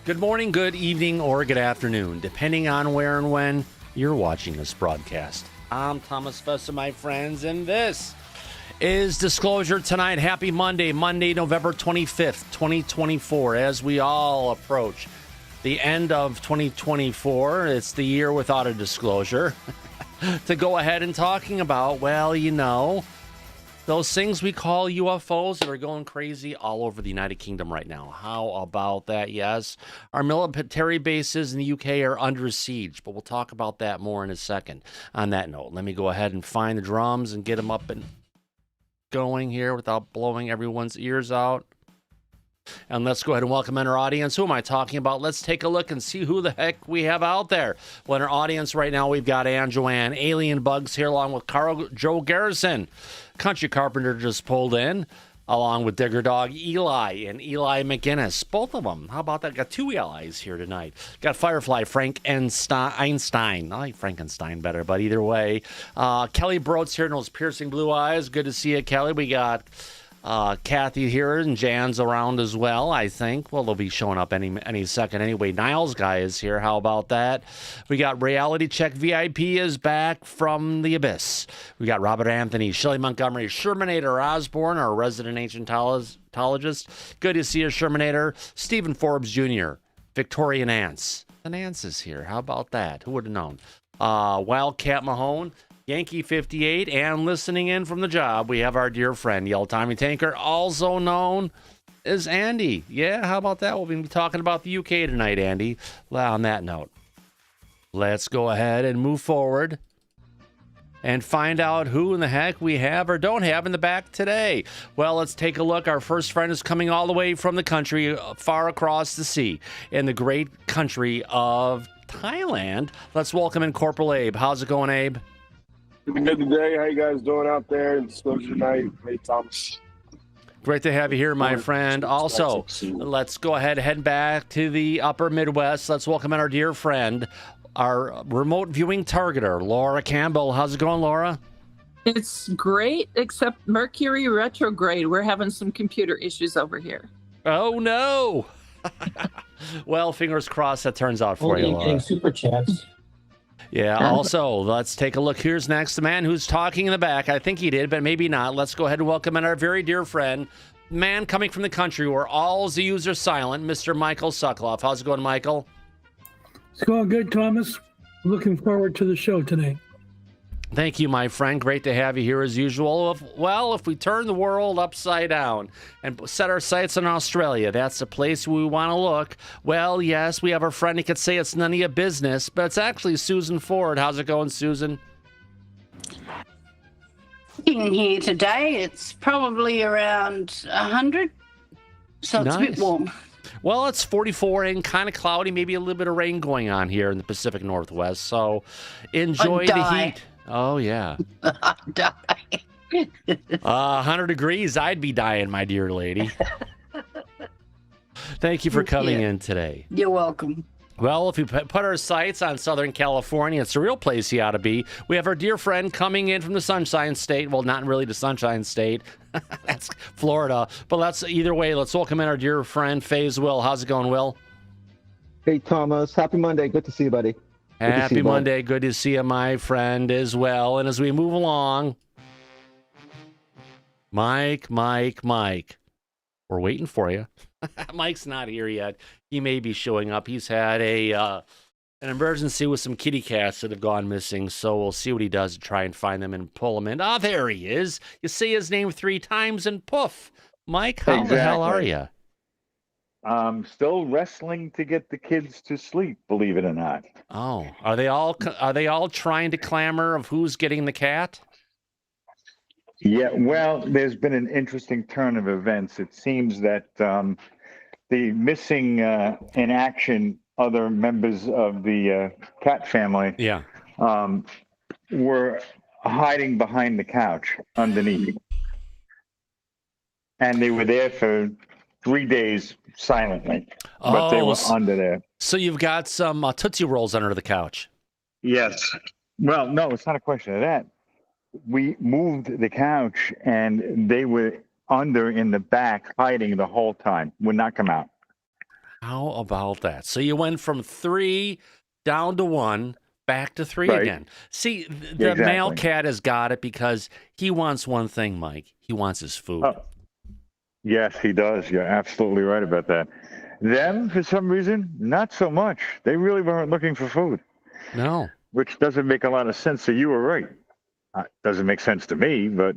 Good morning, good evening, or good afternoon, depending on where and when you're watching this broadcast. I'm Thomas Fessler, my friends, and this is Disclosure Tonight. Happy Monday, November 25th, 2024. As we all approach the end of 2024, it's the year without a disclosure. To go ahead and talking about, well, you know, those things we call UFOs that are going crazy all over the United Kingdom right now. How about that? Yes, our military bases in the UK are under siege, but we'll talk about that more in a second. On that note, let me go ahead and find the drums and get them up and going here without blowing everyone's ears out. And let's go ahead and welcome in our audience. Who am I talking about? Let's take a look and see who the heck we have out there. Well, in our audience right now, we've got Ann Joanne, Alien Bugs here, along with Carl Joe Garrison. Country Carpenter just pulled in, along with Digger Dog Eli and Eli McGinnis. Both of them. How about that? Got two Elis here tonight. Got Firefly Frank Einstein. I like Frankenstein better, but either way. Kelly Broad's here in those piercing blue eyes. Good to see you, Kelly. We got Kathy here, and Jan's around as well, I think. Well, they'll be showing up any second anyway. Niles guy is here. How about that? We got Reality Check VIP is back from the abyss. We got Robert Anthony, Shelley Montgomery, Shermanator Osborne, our resident ancientologist. Good to see you, Shermanator. Stephen Forbes Jr., Victoria Nance. The Nance is here. How about that? Who would have known? Wildcat Mahone, Yankee 58, and listening in from the job, we have our dear friend, Yell Tommy Tanker, also known as Andy. Yeah, how about that? We'll be talking about the UK tonight, Andy. Well, on that note, let's go ahead and move forward and find out who in the heck we have or don't have in the back today. Well, let's take a look. Our first friend is coming all the way from the country, far across the sea, in the great country of Thailand. Let's welcome in Corporal Abe. How's it going, Abe? Good today. How you guys doing out there? Disclosure night. Hey, Thomas. Great to have you here, my friend. Also, let's go ahead and head back to the upper Midwest. Let's welcome in our dear friend, our remote viewing targeter, Laura Campbell. How's it going, Laura? It's great, except Mercury retrograde. We're having some computer issues over here. Oh, no. Well, fingers crossed that turns out for you, Laura. Getting super chats. Yeah, also, let's take a look. Here's next, the man who's talking in the back. I think he did, but maybe not. Let's go ahead and welcome in our very dear friend, man coming from the country where all Z's are silent, Mr. Michael Sokoloff. How's it going, Michael? It's going good, Thomas. Looking forward to the show today. Thank you, my friend. Great to have you here as usual. If we turn the world upside down and set our sights on Australia, that's the place we want to look. Well, yes, we have a friend who could say it's none of your business, but it's actually Susan Ford. How's it going, Susan? In here today, it's probably around 100, so it's a bit warm. Well, it's 44 and kind of cloudy, maybe a little bit of rain going on here in the Pacific Northwest, so enjoy the heat. Oh, yeah. I'd die. 100 degrees, I'd be dying, my dear lady. Thank you for coming in today. You're welcome. Well, if we put our sights on Southern California, it's a real place you ought to be. We have our dear friend coming in from the Sunshine State. Well, not really the Sunshine State. That's Florida. But either way, let's welcome in our dear friend, FaZe Will. How's it going, Will? Hey, Thomas. Happy Monday. Good to see you, buddy. Happy Monday. Good to see you, my friend, as well. And as we move along, Mike. We're waiting for you. Mike's not here yet. He may be showing up. He's had an emergency with some kitty cats that have gone missing, so we'll see what he does to try and find them and pull them in. Ah, there he is. You say his name 3 times and poof. Mike, how the hell are you? I'm still wrestling to get the kids to sleep, believe it or not. Oh, are they all trying to clamor of who's getting the cat? Yeah, well, there's been an interesting turn of events. It seems that the missing in action other members of the cat family were hiding behind the couch underneath. And they were there for 3 days silently, but they were under there. So you've got some Tootsie Rolls under the couch. Yes. Well, no, it's not a question of that. We moved the couch, and they were under in the back, hiding the whole time. Would not come out. How about that? So you went from 3 down to 1, back to 3 Right. again. See, the male Exactly. cat has got it because he wants one thing, Mike. He wants his food. Oh, yes, he does. You're absolutely right about that. Them, for some reason, not so much. They really weren't looking for food, No. which doesn't make a lot of sense. So you were right. Doesn't make sense to me, but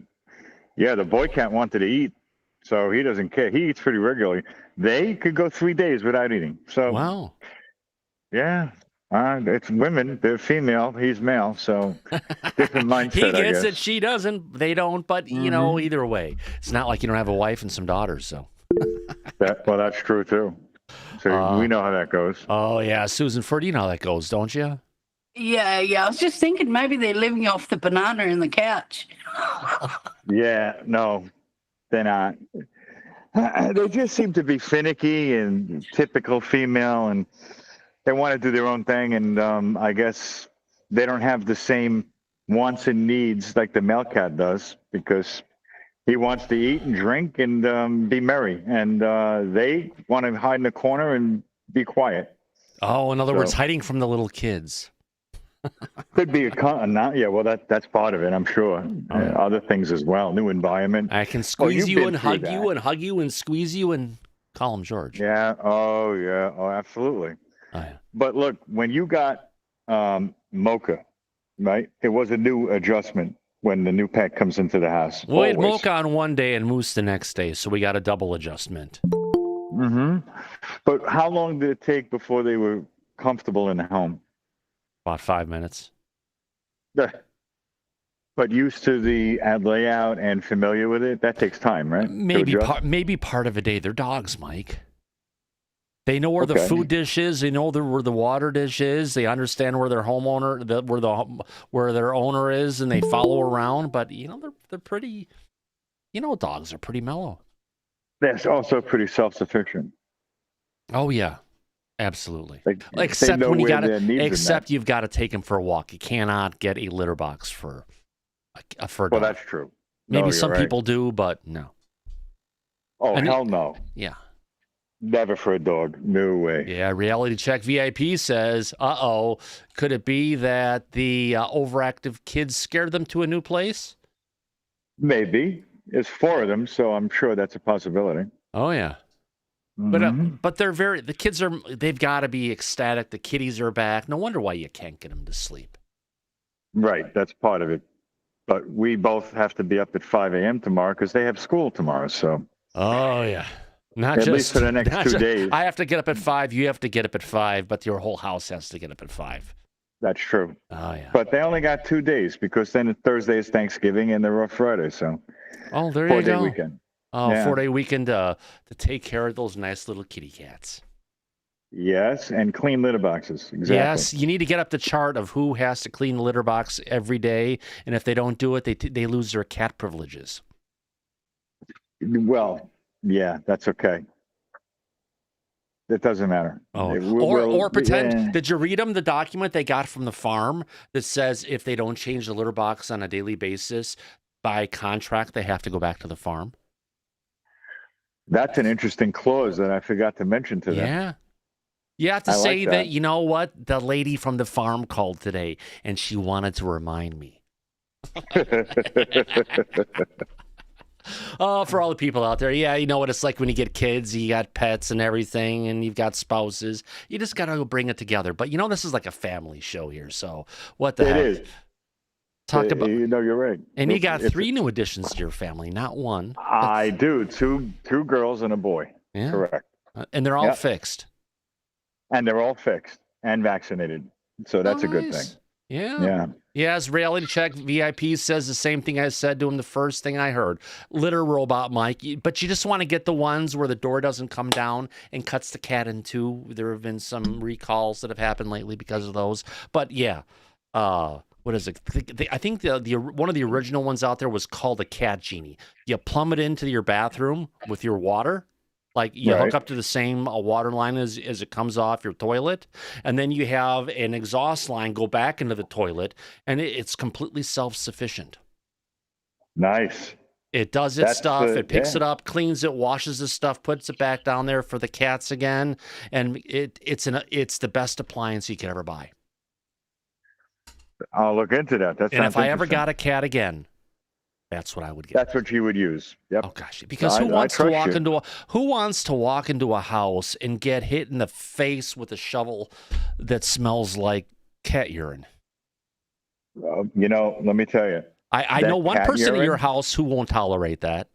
yeah, the boy cat wanted to eat, so he doesn't care. He eats pretty regularly. They could go 3 days without eating. So Wow. yeah, it's women. They're female. He's male. So different mindset. He I gets guess. it. She doesn't. They don't. But, you know, either way, it's not like you don't have a wife and some daughters. So. Well, that's true too. So we know how that goes. Oh, yeah. Susan Ford, you know how that goes, don't you? Yeah. I was just thinking maybe they're living off the banana in the couch. Yeah, no, they're not. They just seem to be finicky and typical female, and they want to do their own thing. And I guess they don't have the same wants and needs like the male cat does, because he wants to eat and drink and be merry. And they want to hide in a corner and be quiet. Oh, in other words, hiding from the little kids. Could be yeah. Well, that's part of it, I'm sure. Other things as well. New environment. I can squeeze you've you been and through hug that. you and hug you and squeeze you and call him George. Yeah. Oh, yeah. Oh, absolutely. Oh, yeah. But look, when you got Mocha, right? It was a new adjustment when the new pet comes into the house. We had always. Mocha on one day and Moose the next day, so we got a double adjustment. Mm-hmm. But how long did it take before they were comfortable in the home? About 5 minutes. But used to the layout and familiar with it, that takes time, right? Maybe part of a day. They're dogs, Mike. They know where the food dish is. They know where the water dish is. They understand where their homeowner, where their owner is, and they follow around. But you know, they're pretty. You know, dogs are pretty mellow. That's also pretty self-sufficient. Oh yeah, absolutely. They Except know when you where got their needs are except met. you've got to take them for a walk. You cannot get a litter box for a Well, dog. that's true. Maybe No, some you're right. people do, but no. Oh, And hell no. Yeah. Never for a dog. No way. Yeah, Reality Check VIP says, could it be that the overactive kids scared them to a new place? Maybe. There's 4 of them, so I'm sure that's a possibility. Oh, yeah. Mhm. But they've got to be ecstatic. The kitties are back. No wonder why you can't get them to sleep. Right, that's part of it. But we both have to be up at 5 a.m. tomorrow because they have school tomorrow. So Oh, yeah. at least for the next 2 days. I have to get up at 5. You have to get up at 5, but your whole house has to get up at 5. That's true. Oh, yeah. But they only got 2 days because then Thursday is Thanksgiving and they're off Friday. So Oh, there you 4-day go. weekend. Oh, Yeah. 4-day weekend to take care of those nice little kitty cats. Yes, and clean litter boxes. Exactly. Yes, you need to get up the chart of who has to clean the litter box every day, and if they don't do it, they lose their cat privileges. Well, yeah, that's okay. It doesn't matter. Oh, We'll- or pretend. yeah. Did you read them the document they got from the farm that says if they don't change the litter box on a daily basis, by contract they have to go back to the farm? That's an interesting clause that I forgot to mention to them. Yeah. You have to I say like that. that. You know what? The lady from the farm called today, and she wanted to remind me. Oh, for all the people out there, yeah, you know what it's like when you get kids, you got pets and everything, and you've got spouses. You just got to bring it together. But you know, this is like a family show here, so what the It heck? is. Talk about, You know, you're right. and you got It's- 3 new additions to your family, not 1. I do. Two girls and a boy. Yeah, Correct. and they're all Yep. fixed. And they're all fixed and vaccinated. So that's a good Nice. thing. Yeah. Yeah. Yes, Reality Check VIP says the same thing I said to him the first thing I heard. Litter robot, Mike. But you just want to get the ones where the door doesn't come down and cuts the cat in 2. There have been some recalls that have happened lately because of those. But yeah, what is it? I think the one of the original ones out there was called a cat genie. You plumb it into your bathroom with your water. Like you Right. hook up to the same water line as it comes off your toilet, and then you have an exhaust line go back into the toilet, and it's completely self-sufficient. Nice. It does its stuff. It picks yeah. it up, cleans it, washes the stuff, puts it back down there for the cats again, and it's the best appliance you could ever buy. I'll look into that. And if I ever got a cat again, that's what I would get. That's what you would use. Yep. Oh gosh, because who wants to walk into a house and get hit in the face with a shovel that smells like cat urine? You know, let me tell you. I know one person in your house who won't tolerate that.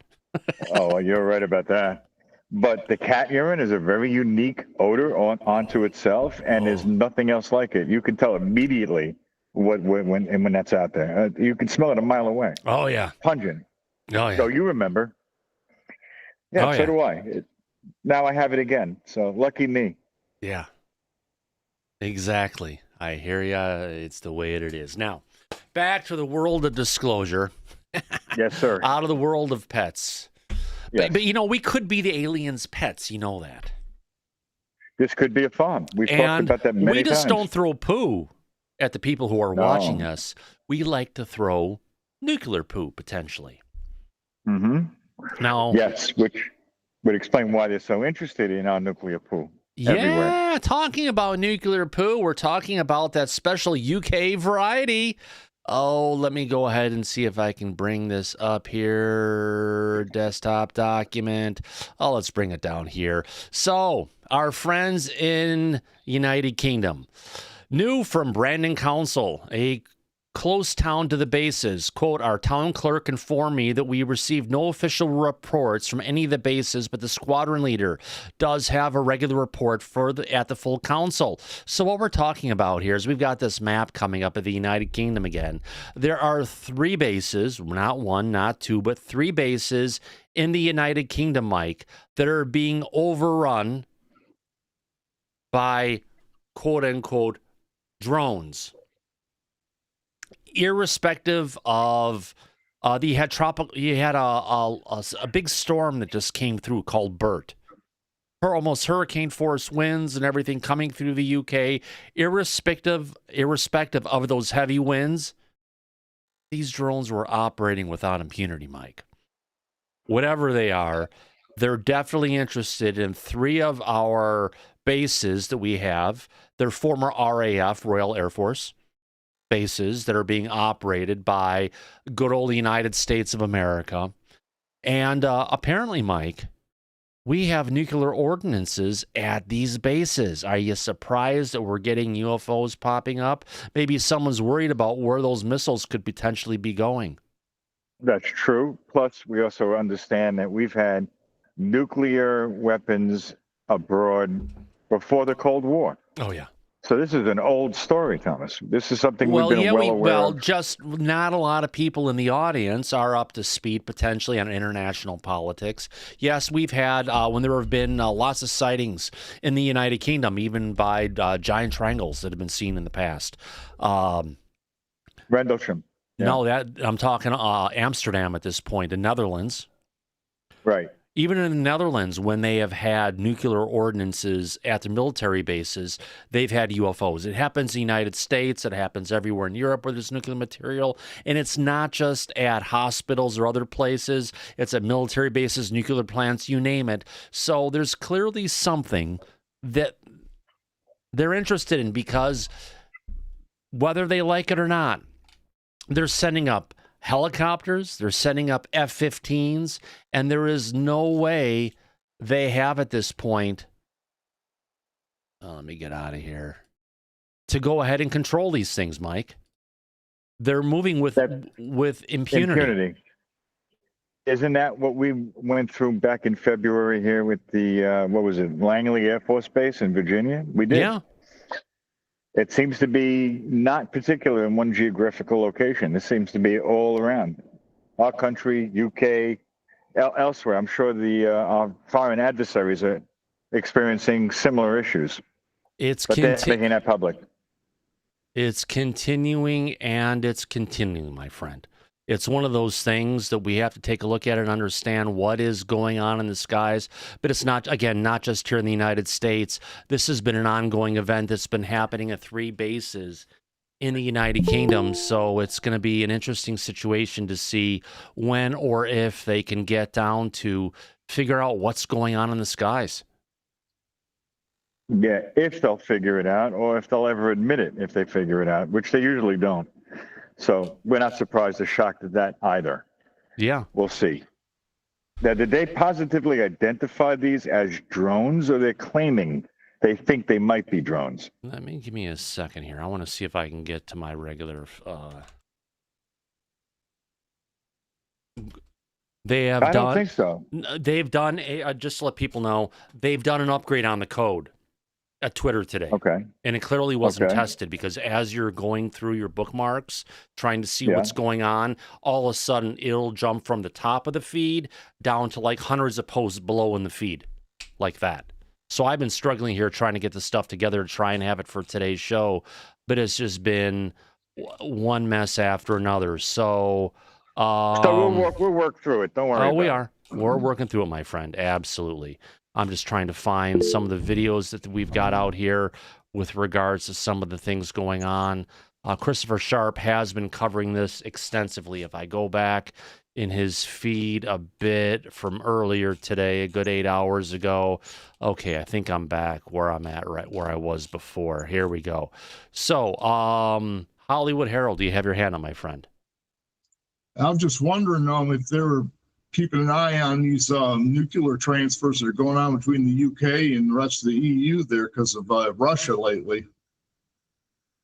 Oh, you're right about that. But the cat urine is a very unique odor onto itself, and there's nothing else like it. You can tell immediately when that's out there. You can smell it a mile away. Oh yeah, pungent. Oh yeah. So you remember? Yeah, so do I. Now I have it again. So lucky me. Yeah. Exactly. I hear ya. It's the way it is. Now, back to the world of disclosure. Yes, sir. Out of the world of pets. Yes. But, we could be the aliens' pets. You know that. This could be a farm. We've talked about that many times. We just don't throw poo at the people who are watching us. We like to throw nuclear poo, potentially. Mm-hmm. Now, yes, which would explain why they're so interested in our nuclear poo. Yeah, everywhere. Talking about nuclear poo, we're talking about that special UK variety. Oh, let me go ahead and see if I can bring this up here. Desktop document. Oh, let's bring it down here. So, our friends in United Kingdom. New from Brandon Council, a close town to the bases. Quote, our town clerk informed me that we received no official reports from any of the bases, but the squadron leader does have a regular report at the full council. So what we're talking about here is we've got this map coming up of the United Kingdom again. There are 3 bases, not 1, not 2, but 3 bases in the United Kingdom, Mike, that are being overrun by quote unquote drones. Irrespective of you had a big storm that just came through called Bert. Almost hurricane force winds and everything coming through the UK. Irrespective of those heavy winds, these drones were operating without impunity, Mike. Whatever they are, they're definitely interested in 3 of our bases that we have. They're former RAF, Royal Air Force bases that are being operated by good old United States of America. And apparently, Mike, we have nuclear ordinances at these bases. Are you surprised that we're getting UFOs popping up? Maybe someone's worried about where those missiles could potentially be going. That's true. Plus, we also understand that we've had nuclear weapons abroad before the Cold War. Oh, yeah. So this is an old story, Thomas. This is something we've been aware of. Just not a lot of people in the audience are up to speed potentially on international politics. Yes, we've had, when there have been lots of sightings in the United Kingdom, even by giant triangles that have been seen in the past. Rendlesham. Yeah. No, I'm talking Amsterdam at this point, the Netherlands. Right. Even in the Netherlands, when they have had nuclear ordinances at the military bases, they've had UFOs. It happens in the United States. It happens everywhere in Europe where there's nuclear material. And it's not just at hospitals or other places. It's at military bases, nuclear plants, you name it. So there's clearly something that they're interested in because whether they like it or not, they're sending up helicopters, they're sending up F-15s, and there is no way they have at this point, let me get out of here, to go ahead and control these things, Mike. They're moving with impunity. Isn't that what we went through back in February here with the, what was it, Langley Air Force Base in Virginia? We did. Yeah. It seems to be not particular in one geographical location. This seems to be all around our country, UK, elsewhere. I'm sure our foreign adversaries are experiencing similar issues. They're making that public. It's continuing and it's continuing, my friend. It's one of those things that we have to take a look at and understand what is going on in the skies. But it's not, again, not just here in the United States. This has been an ongoing event that's been happening at 3 bases in the United Kingdom. So it's going to be an interesting situation to see when or if they can get down to figure out what's going on in the skies. Yeah, if they'll figure it out, or if they'll ever admit it if they figure it out, which they usually don't. So we're not surprised or shocked at that either. Yeah. We'll see. Now, did they positively identify these as drones, or they're claiming they think they might be drones? Give me a second here. I want to see if I can get to my regular. They have I done. don't think so. They've done just to let people know, they've done an upgrade on the code at Twitter today. Okay. And it clearly wasn't Okay. tested, because as you're going through your bookmarks, trying to see what's going on, all of a sudden it'll jump from the top of the feed down to like hundreds of posts below in the feed, like that. So I've been struggling here trying to get the stuff together to try and have it for today's show, but it's just been one mess after another. So we'll work through it. Don't worry. Oh, we are. We're working through it, my friend. Absolutely. I'm just trying to find some of the videos that we've got out here with regards to some of the things going on. Christopher Sharp has been covering this extensively. If I go back in his feed a bit from earlier today, a good 8 hours ago. Okay, I think I'm back where I'm at, right where I was before. Here we go. So, Hollywood Herald, do you have your hand on, my friend? I'm just wondering if they were keeping an eye on these nuclear transfers that are going on between the UK and the rest of the EU there because of Russia lately.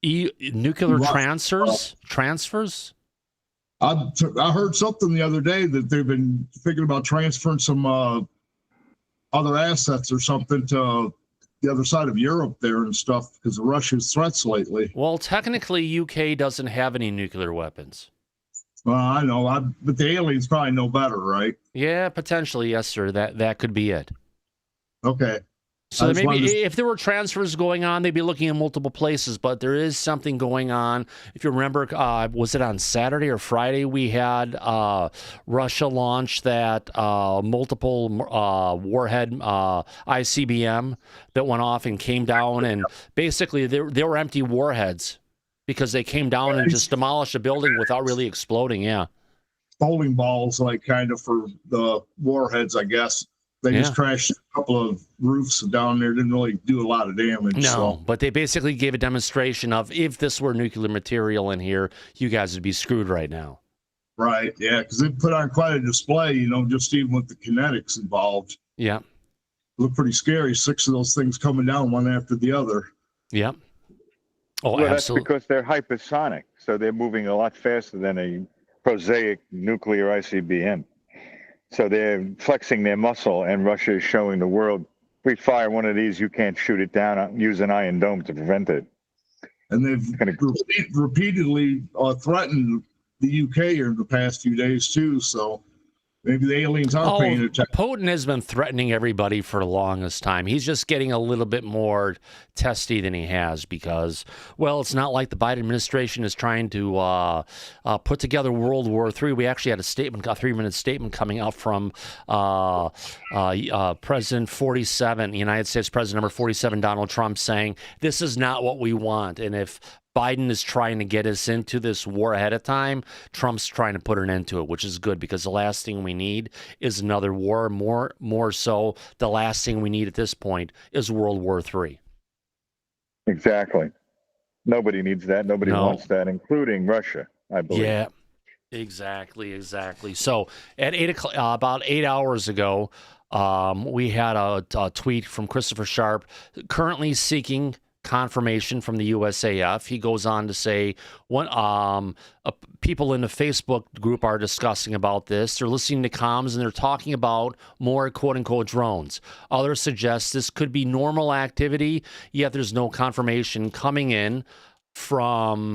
Nuclear transfers? I heard something the other day that they've been thinking about transferring some other assets or something to the other side of Europe there and stuff because of Russia's threats lately. Well, technically, UK doesn't have any nuclear weapons. I know, but the aliens probably know better, right? Yeah, potentially, yes, sir. That could be it. Okay. So maybe if there were transfers going on, they'd be looking in multiple places, but there is something going on. If you remember, was it on Saturday or Friday, we had Russia launch that multiple warhead ICBM that went off and came down, and basically they were empty warheads because they came down and just demolished a building without really exploding, yeah. Bowling balls, like kind of for the warheads, I guess. They just crashed a couple of roofs down there, didn't really do a lot of damage. No, but they basically gave a demonstration of if this were nuclear material in here, you guys would be screwed right now. Right, yeah, because they put on quite a display, just even with the kinetics involved. Yeah. Looked pretty scary, 6 of those things coming down one after the other. Yeah. Oh, well, absolutely. That's because they're hypersonic, so they're moving a lot faster than a prosaic nuclear ICBM. So they're flexing their muscle, and Russia is showing the world, if we fire one of these, you can't shoot it down, use an Iron Dome to prevent it. And they've repeatedly threatened the UK in the past few days, too, so maybe the aliens are paying attention. Putin has been threatening everybody for the longest time. He's just getting a little bit more testy than he has because, well, it's not like the Biden administration is trying to put together World War III. We actually had a 3-minute statement coming out from President 47, United States President number 47, Donald Trump, saying, this is not what we want. And if Biden is trying to get us into this war ahead of time, Trump's trying to put an end to it, which is good because the last thing we need is another war. More so, the last thing we need at this point is World War III. Exactly. Nobody needs that. Nobody wants that, including Russia, I believe. Yeah, exactly. So at 8 o'clock, about 8 hours ago, we had a tweet from Christopher Sharp, currently seeking confirmation from the USAF. He goes on to say, people in the Facebook group are discussing about this. They're listening to comms and they're talking about more quote-unquote drones. Others suggest this could be normal activity, yet there's no confirmation coming in from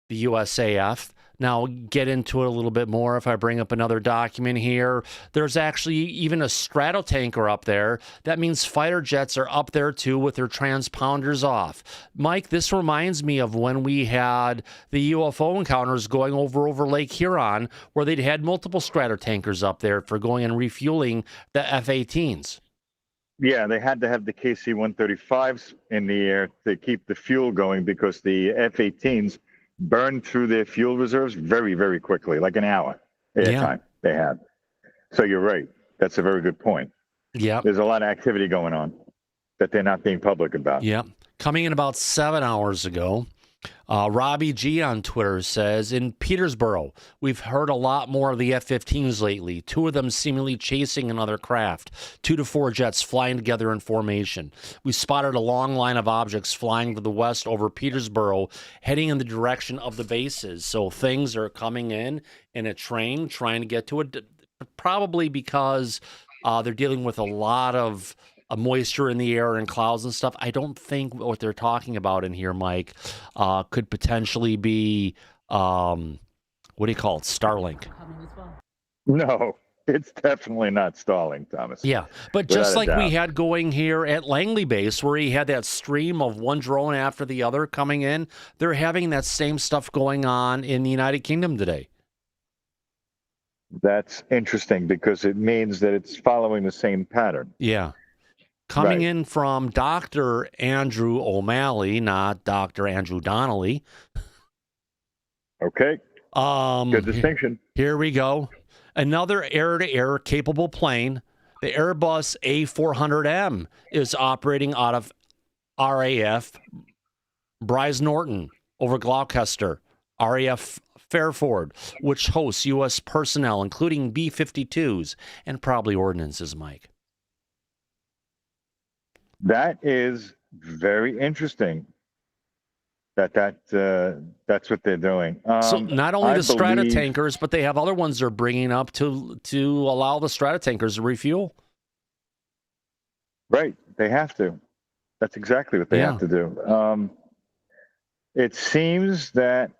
the USAF. Now, get into it a little bit more if I bring up another document here. There's actually even a stratotanker up there. That means fighter jets are up there, too, with their transponders off. Mike, this reminds me of when we had the UFO encounters going over Lake Huron, where they'd had multiple stratotankers up there for going and refueling the F-18s. Yeah, they had to have the KC-135s in the air to keep the fuel going because the F-18s burned through their fuel reserves very, very quickly, like an hour airtime they had. So you're right. That's a very good point. Yeah. There's a lot of activity going on that they're not being public about. Yeah. Coming in about 7 hours ago, Robbie G on Twitter says, in Petersboro, we've heard a lot more of the F-15s lately, 2 of them seemingly chasing another craft, 2 to 4 jets flying together in formation. We spotted a long line of objects flying to the west over Petersboro, heading in the direction of the bases. So things are coming in a train, trying to get to it, probably because they're dealing with a lot of moisture in the air and clouds and stuff. I don't think what they're talking about in here, Mike, could potentially be, what do you call it, Starlink? No, it's definitely not stalling, Thomas. Yeah, but just like we had going here at Langley Base, where he had that stream of one drone after the other coming in, they're having that same stuff going on in the United Kingdom today. That's interesting because it means that it's following the same pattern. Yeah. Coming in from Dr. Andrew O'Malley, not Dr. Andrew Donnelly. Okay. Good distinction. Here we go. Another air-to-air capable plane, the Airbus A400M, is operating out of RAF Bryce Norton over Gloucester, RAF Fairford, which hosts U.S. personnel, including B-52s and probably ordnances, Mike. That is very interesting. That's what they're doing. So not only the strata tankers, but they have other ones they're bringing up to allow the strata tankers to refuel. Right, they have to. That's exactly what they have to do. It seems that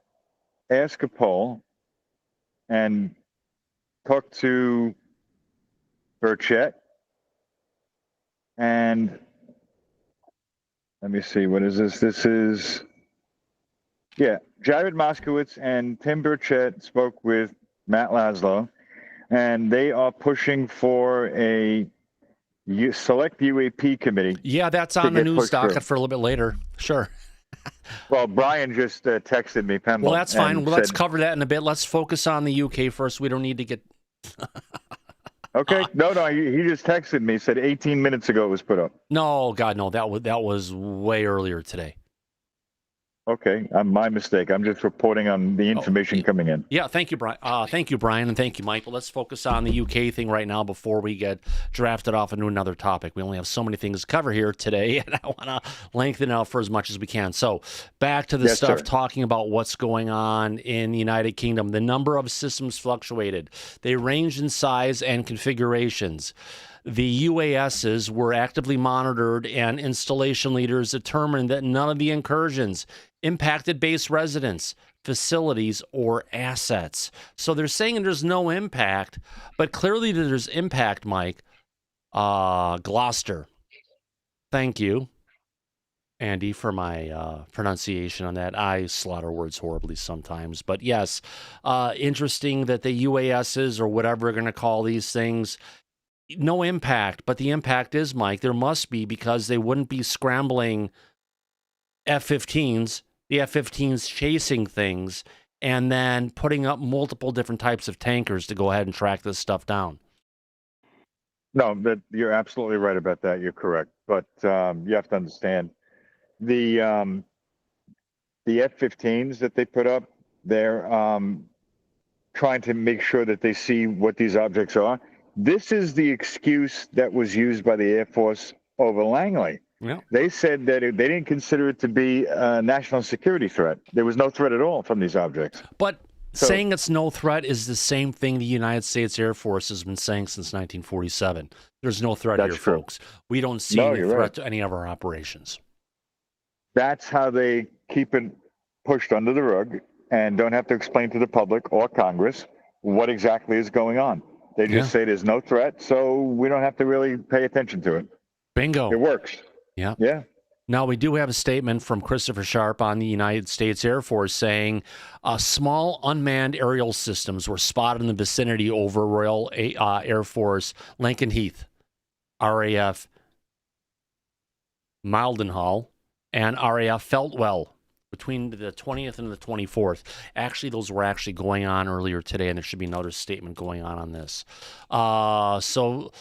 ask a poll and talk to Burchett and let me see, what is this? This is, Jared Moskowitz and Tim Burchett spoke with Matt Laszlo, and they are pushing for a select UAP committee. Yeah, that's on the news docket for a little bit later. Sure. Well, Brian just texted me, Pemble. Well, that's fine. Well, let's cover that in a bit. Let's focus on the UK first. We don't need to get... Okay. No, he just texted me, said 18 minutes ago it was put up. No, God, no. That was way earlier today. Okay, my mistake. I'm just reporting on the information coming in. Yeah, thank you, Brian. Thank you, Brian, and thank you, Mike. But let's focus on the UK thing right now before we get drafted off into another topic. We only have so many things to cover here today, and I want to lengthen out for as much as we can. So back to the stuff talking about what's going on in the United Kingdom. The number of systems fluctuated. They ranged in size and configurations. The UASs were actively monitored, and installation leaders determined that none of the incursions impacted base residents, facilities, or assets. So they're saying there's no impact, but clearly there's impact, Mike. Gloucester. Thank you, Andy, for my pronunciation on that. I slaughter words horribly sometimes. But yes, interesting that the UASs, or whatever we're going to call these things, no impact. But the impact is, Mike, there must be, because they wouldn't be scrambling F-15s, the F-15s chasing things, and then putting up multiple different types of tankers to go ahead and track this stuff down. No, you're absolutely right about that. You're correct. But you have to understand, the F-15s that they put up, they're trying to make sure that they see what these objects are. This is the excuse that was used by the Air Force over Langley. Yeah. They said that they didn't consider it to be a national security threat. There was no threat at all from these objects. But saying it's no threat is the same thing the United States Air Force has been saying since 1947. There's no threat here, folks. We don't see any threat to any of our operations. That's how they keep it pushed under the rug and don't have to explain to the public or Congress what exactly is going on. They just say there's no threat, so we don't have to really pay attention to it. Bingo. It works. Yeah. Yeah. Now, we do have a statement from Christopher Sharp on the United States Air Force saying small unmanned aerial systems were spotted in the vicinity over Royal Air Force Lincoln Heath, RAF Mildenhall, and RAF Feltwell between the 20th and the 24th. Actually, those were actually going on earlier today, and there should be another statement going on this. So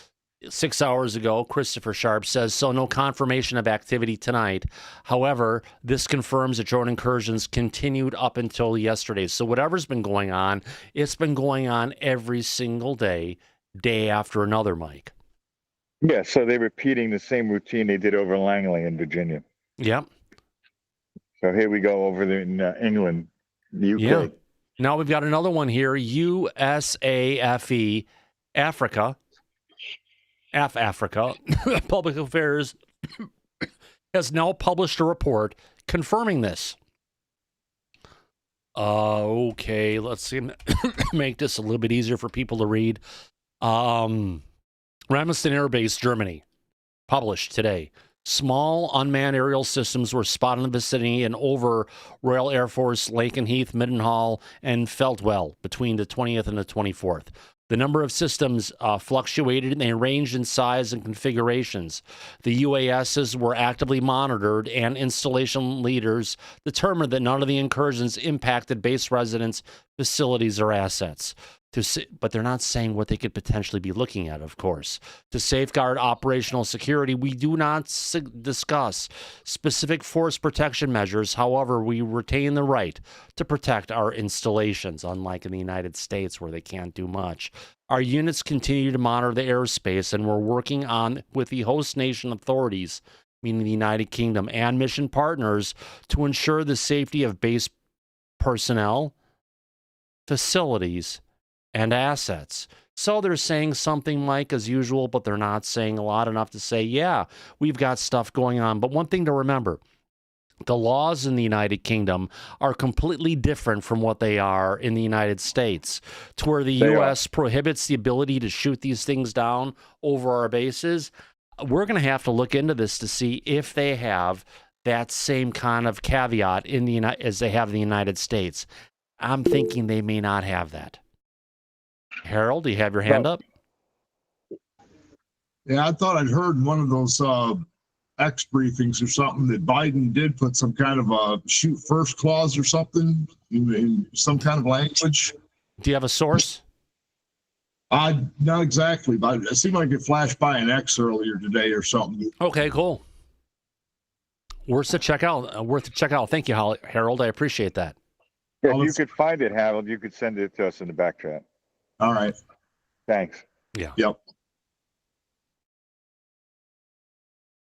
6 hours ago, Christopher Sharp says, so no confirmation of activity tonight. However, this confirms that drone incursions continued up until yesterday. So whatever's been going on, it's been going on every single day, day after another, Mike. Yeah, so they're repeating the same routine they did over Langley in Virginia. Yep. So here we go over there in England, the UK. Yeah. Now we've got another one here, USAFE, Africa, Public Affairs has now published a report confirming this. Okay, let's see, make this a little bit easier for people to read. Ramstein Air Base, Germany, published today. Small unmanned aerial systems were spotted in the vicinity and over Royal Air Force, Lakenheath, Mildenhall, and Feltwell between the 20th and the 24th. The number of systems fluctuated and they ranged in size and configurations. The UASs were actively monitored, and installation leaders determined that none of the incursions impacted base residents, facilities, or assets. But they're not saying what they could potentially be looking at, of course. To safeguard operational security, we do not discuss specific force protection measures. However, we retain the right to protect our installations, unlike in the United States where they can't do much. Our units continue to monitor the airspace, and we're working on with the host nation authorities, meaning the United Kingdom, and mission partners to ensure the safety of base personnel, facilities, and assets. So they're saying something, Mike, as usual, but they're not saying a lot enough to say, yeah, we've got stuff going on. But one thing to remember, the laws in the United Kingdom are completely different from what they are in the United States, to where the U.S. prohibits the ability to shoot these things down over our bases. We're going to have to look into this to see if they have that same kind of caveat in the as they have in the United States. I'm thinking they may not have that. Harold, do you have your hand up? Yeah, I thought I'd heard in one of those X briefings or something that Biden did put some kind of a shoot first clause or something in some kind of language. Do you have a source? Not exactly, but it seemed like it flashed by an X earlier today or something. Okay, cool. Worth to check out. Thank you, Harold. I appreciate that. Yeah, if you could find it, Harold, you could send it to us in the back chat. All right. Thanks. Yeah. Yep.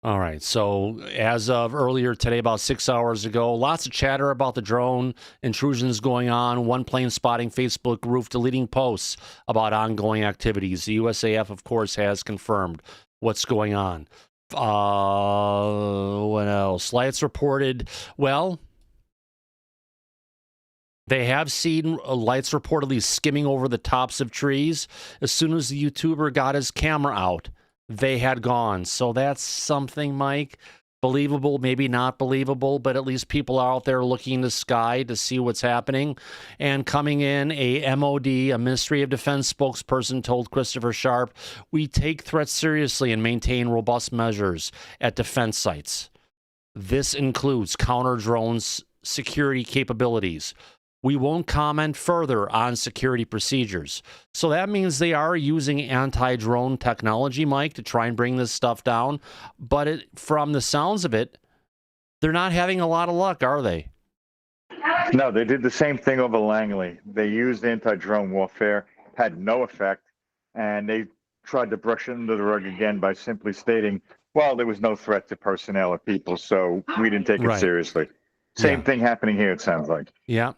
All right. So as of earlier today, about 6 hours ago, lots of chatter about the drone intrusions going on. One plane spotting, Facebook roof deleting posts about ongoing activities. The USAF, of course, has confirmed what's going on. What else? Lights reported. Well, they have seen lights reportedly skimming over the tops of trees. As soon as the YouTuber got his camera out, they had gone. So that's something, Mike. Believable, maybe not believable, but at least people are out there looking in the sky to see what's happening. And coming in, a MOD, a Ministry of Defense spokesperson told Christopher Sharp, we take threats seriously and maintain robust measures at defense sites. This includes counter drones security capabilities. We won't comment further on security procedures. So that means they are using anti-drone technology, Mike, to try and bring this stuff down. But from the sounds of it, they're not having a lot of luck, are they? No, they did the same thing over Langley. They used anti-drone warfare, had no effect, and they tried to brush it under the rug again by simply stating, well, there was no threat to personnel or people, so we didn't take it seriously. Same thing happening here, it sounds like. Yeah.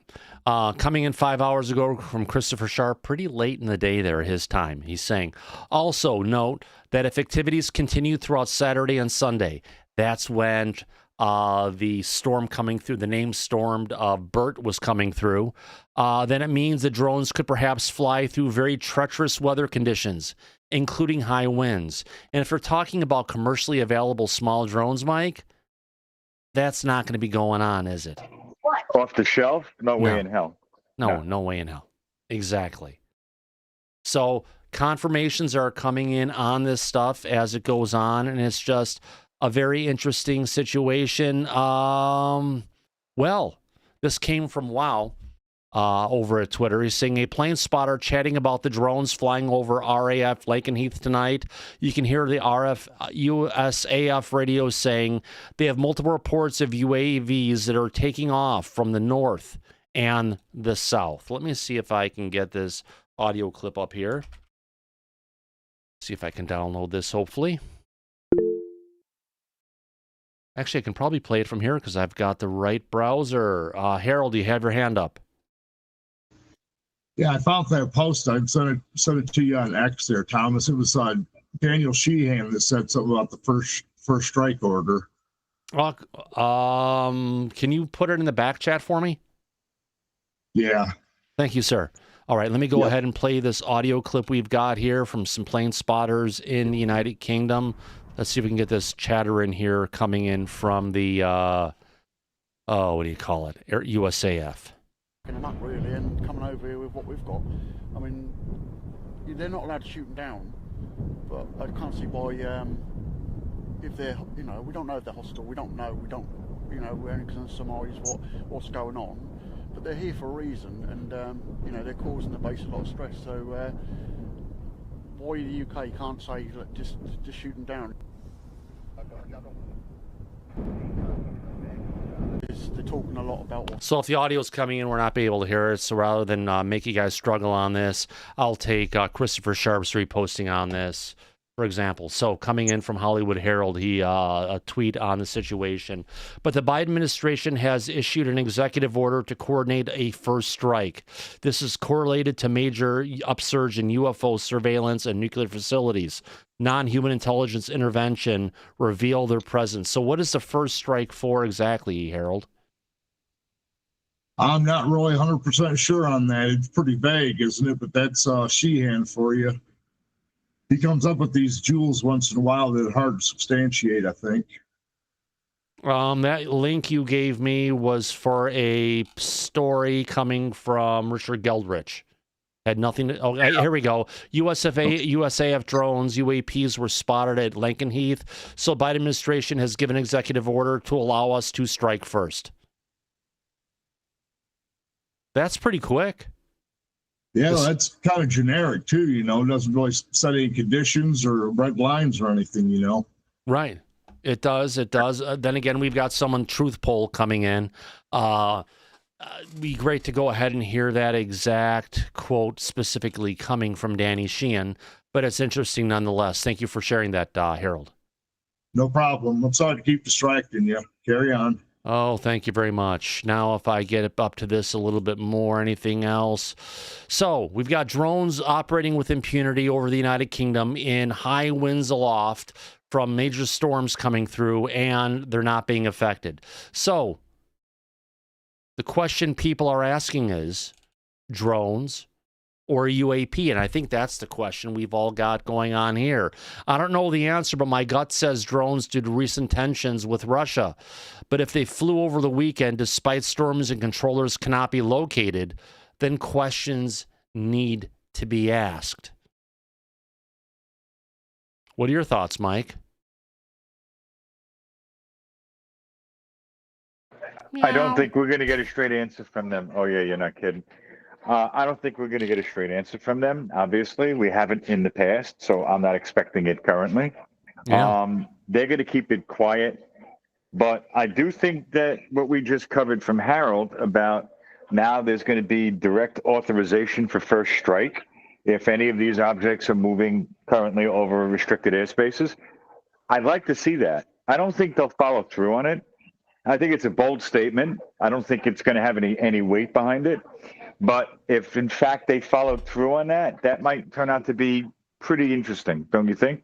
Coming in 5 hours ago from Christopher Sharp, pretty late in the day there, his time. He's saying, also note that if activities continue throughout Saturday and Sunday, that's when the storm coming through, the name stormed Bert was coming through, then it means the drones could perhaps fly through very treacherous weather conditions, including high winds. And if we're talking about commercially available small drones, Mike, that's not going to be going on, is it? Off the shelf? No way in hell. No way in hell. Exactly. So confirmations are coming in on this stuff as it goes on, and it's just a very interesting situation. Well, this came from Wow over at Twitter. He's saying a plane spotter chatting about the drones flying over RAF Lakenheath tonight. You can hear the USAF radio saying they have multiple reports of UAVs that are taking off from the north and the south. Let me see if I can get this audio clip up here. See if I can download this, hopefully. Actually, I can probably play it from here because I've got the right browser. Harold, do you have your hand up? Yeah, I found that post. I sent it to you on X there, Thomas. It was Daniel Sheehan that said something about the first strike order. Can you put it in the back chat for me? Yeah. Thank you, sir. All right, let me go ahead and play this audio clip we've got here from some plane spotters in the United Kingdom. Let's see if we can get this chatter in here coming in from the, what do you call it, USAF. Them up really and coming over here with what we've got. I mean, they're not allowed to shoot them down, but I can't see why, if they're, you know, we don't know if they're hostile, we don't know, we're only going to surmise what's going on, but they're here for a reason, and, you know, they're causing the base a lot of stress, so why the UK can't say, look, just shoot them down. They're talking a lot about. So if the audio's coming in, we're not being able to hear it. So rather than make you guys struggle on this, I'll take Christopher Sharp's reposting on this, for example. So coming in from Hollywood Herald, he a tweet on the situation. But the Biden administration has issued an executive order to coordinate a first strike. This is correlated to major upsurge in UFO surveillance and nuclear facilities. Non-human intelligence intervention reveal their presence. So what is the first strike for exactly, Harold? I'm not really 100% sure on that. It's pretty vague, isn't it? But that's Sheehan for you. He comes up with these jewels once in a while that are hard to substantiate, I think. That link you gave me was for a story coming from Richard Geldrich. Had nothing to, here we go. USAF drones, UAPs were spotted at Lakenheath. So Biden administration has given executive order to allow us to strike first. That's pretty quick. Yeah, that's kind of generic too, you know. It doesn't really set any conditions or red lines or anything, you know. Right. It does. It does. Then again, we've got someone truth poll coming in. Be great to go ahead and hear that exact quote specifically coming from Danny Sheehan, but it's interesting nonetheless. Thank you for sharing that, Harold. No problem. I'm sorry to keep distracting you. Carry on. Oh, thank you very much. Now, if I get up to this a little bit more, anything else? So we've got drones operating with impunity over the United Kingdom in high winds aloft from major storms coming through, and they're not being affected. So the question people are asking is drones or UAP? And I think that's the question we've all got going on here. I don't know the answer, but my gut says drones due to recent tensions with Russia. But if they flew over the weekend despite storms and controllers cannot be located, then questions need to be asked. What are your thoughts, Mike? I don't think we're going to get a straight answer from them. Oh, yeah, you're not kidding. I don't think we're going to get a straight answer from them. Obviously, we haven't in the past, so I'm not expecting it currently. Yeah. They're going to keep it quiet. But I do think that what we just covered from Harold about now there's going to be direct authorization for first strike if any of these objects are moving currently over restricted airspaces. I'd like to see that. I don't think they'll follow through on it. I think it's a bold statement. I don't think it's going to have any weight behind it. But if, in fact, they followed through on that, that might turn out to be pretty interesting, don't you think?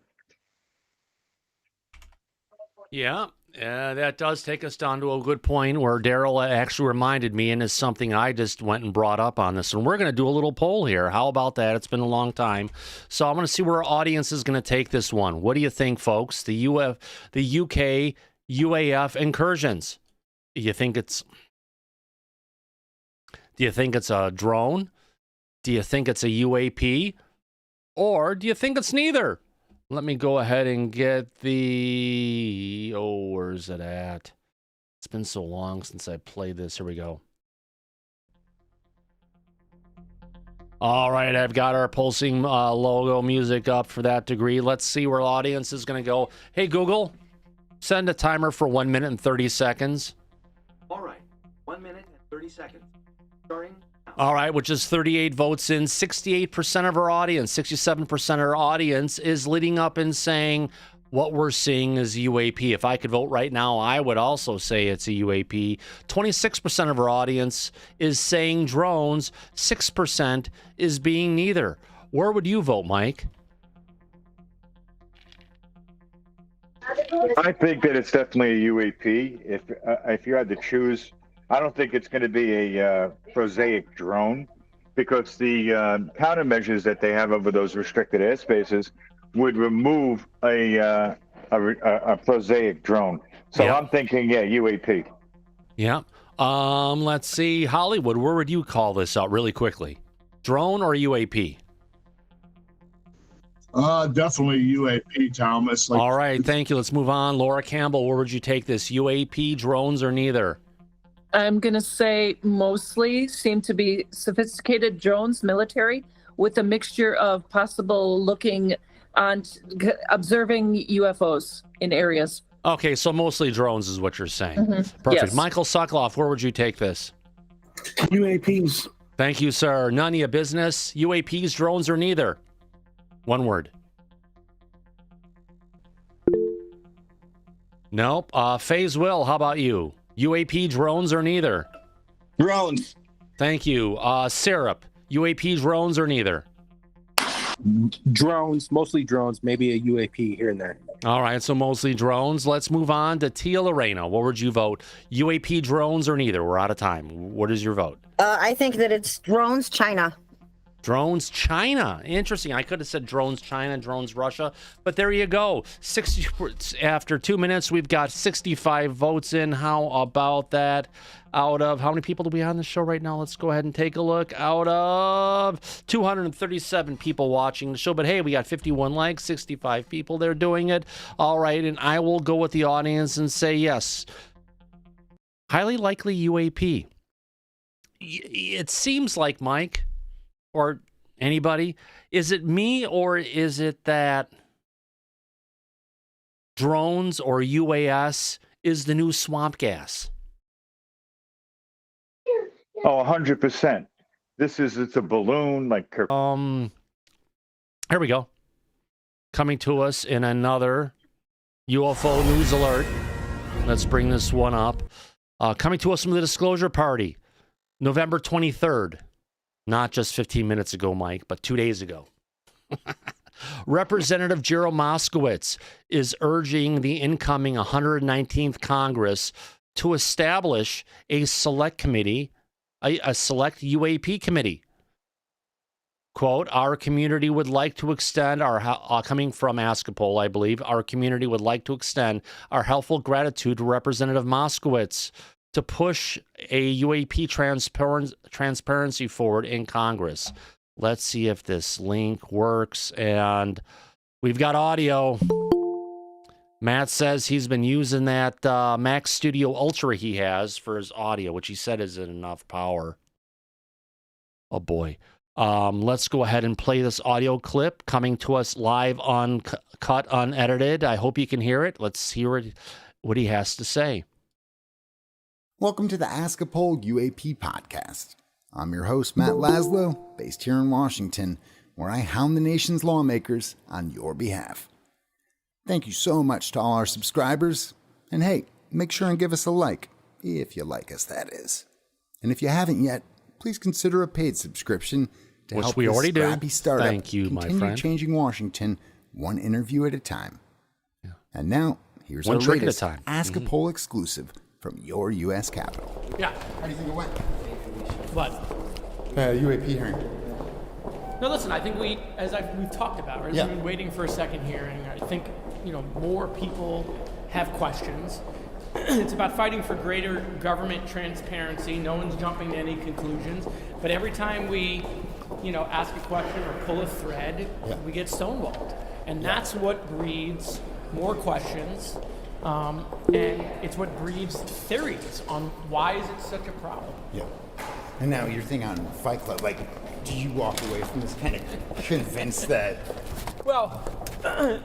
Yeah, that does take us down to a good point where Daryl actually reminded me, and is something I just went and brought up on this. And we're going to do a little poll here. How about that? It's been a long time. So I'm going to see where our audience is going to take this one. What do you think, folks? The UK UAF incursions. Do you think it's a drone? Do you think it's a UAP? Or do you think it's neither? Let me go ahead and get the Where's it at? It's been so long since I played this. Here we go. All right, I've got our pulsing logo music up for that degree. Let's see where the audience is going to go. Hey, Google, send a timer for 1 minute and 30 seconds. All right, 1 minute and 30 seconds. Starting now. All right, which is 38 votes in. 68% of our audience, 67% of our audience is leading up and saying what we're seeing is UAP. If I could vote right now, I would also say it's a UAP. 26% of our audience is saying drones. 6% is being neither. Where would you vote, Mike? I think that it's definitely a UAP. If you had to choose, I don't think it's going to be a prosaic drone, because the countermeasures that they have over those restricted airspaces would remove a prosaic drone. So Yeah. I'm thinking, UAP. Yeah. Let's see. Hollywood, where would you call this out really quickly? Drone or UAP? Definitely UAP, Thomas. All right, thank you. Let's move on. Laura Campbell, where would you take this? UAP, drones, or neither? I'm going to say mostly seem to be sophisticated drones, military, with a mixture of possible looking on observing UFOs in areas. Okay, so mostly drones is what you're saying. Mhm. Perfect. Yes. Michael Sokoloff, where would you take this? UAPs. Thank you, sir. None of your business. UAPs, drones, or neither? One word. Nope. Faze Will, how about you? UAP, drones, or neither? Drones. Thank you. Syrup, UAP, drones, or neither? Drones, mostly drones, maybe a UAP here and there. All right, so mostly drones. Let's move on to Tia Lorena. What would you vote? UAP, drones, or neither? We're out of time. What is your vote? I think that it's drones, China. Drones, China. Interesting. I could have said drones, China, drones, Russia, but there you go. 60 after 2 minutes, we've got 65 votes in. How about that? Out of how many people do we have on the show right now? Let's go ahead and take a look. Out of 237 people watching the show, but hey, we got 51 likes, 65 people there doing it. All right, and I will go with the audience and say yes. Highly likely UAP. It seems like, Mike, or anybody, is it me or is it that drones or UAS is the new swamp gas? Oh, 100%. It's a balloon like. Here we go. Coming to us in another UFO news alert. Let's bring this one up. Coming to us from the Disclosure Party, November 23rd. Not just 15 minutes ago, Mike, but 2 days ago. Representative Gerald Moskowitz is urging the incoming 119th Congress to establish a select committee, a select UAP committee. Quote, our community would like to extend our, coming from Askapol, I believe, our community would like to extend our helpful gratitude to Representative Moskowitz to push a UAP transparency forward in Congress. Let's see if this link works. And we've got audio. Matt says he's been using that Mac Studio Ultra he has for his audio, which he said isn't enough power. Oh, boy. Let's go ahead and play this audio clip coming to us live, uncut, unedited. I hope you can hear it. Let's hear what he has to say. Welcome to the Askapol UAP podcast. I'm your host, Matt Laszlo, based here in Washington, where I hound the nation's lawmakers on your behalf. Thank you so much to all our subscribers, and hey, make sure and give us a like, if you like us, that is. And if you haven't yet, please consider a paid subscription to Which help we this already do. scrappy startup Thank you, my continue friend. changing Washington one interview at a time. Yeah. And now, here's One our trick at a latest time. Askapol exclusive from your U.S. Capitol. Yeah. How do you think it went? What? UAP hearing. No, listen, I think we've talked about, right? Yeah. We've been waiting for a second hearing. I think, more people have questions. It's about fighting for greater government transparency. No one's jumping to any conclusions. But every time we, ask a question or pull a thread, we get stonewalled. And that's what breeds more questions, And it's what breeds theories on why is it such a problem. Yeah. And now your thing on Fight Club, like, do you walk away from this kind of convinced that? Well,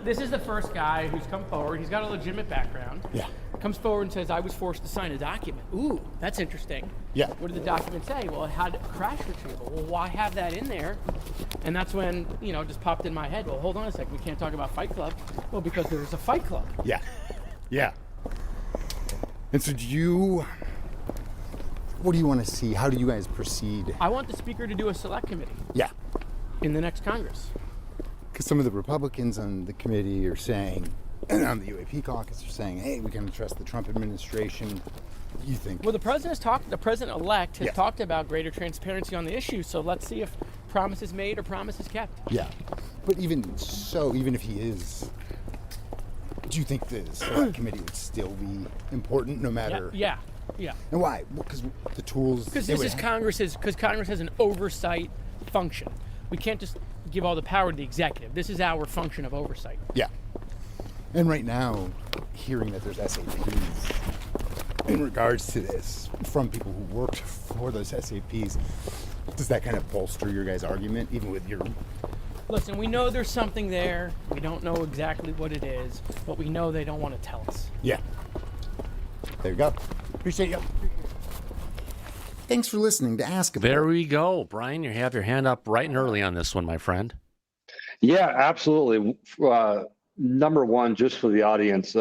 this is the first guy who's come forward. He's got a legitimate background. Yeah. Comes forward and says, I was forced to sign a document. Ooh, that's interesting. Yeah. What did the document say? Well, it had crash retrieval. Well, why have that in there? And that's when, just popped in my head, well, hold on a second, we can't talk about Fight Club. Well, because there's a Fight Club. Yeah. Yeah. And so what do you want to see? How do you guys proceed? I want the speaker to do a select committee. Yeah. In the next Congress. Because some of the Republicans on the committee are saying, and on the UAP caucus are saying, hey, we can trust the Trump administration. You think? Well, the president-elect has talked about greater transparency on the issue, so let's see if promises made or promises kept. Yeah. But even so, even if he is, do you think the select committee would still be important no matter? Yeah. And why? Because the tools. Because Congress has an oversight function. We can't just give all the power to the executive. This is our function of oversight. Yeah. And right now, hearing that there's SAPs in regards to this from people who worked for those SAPs, does that kind of bolster your guys' argument, even with your... Listen, we know there's something there. We don't know exactly what it is, but we know they don't want to tell us. Yeah. There you go. Appreciate you. Thanks for listening to Ask About. There we go. Brian, you have your hand up bright and early on this one, my friend. Yeah, absolutely. Number one, just for the audience,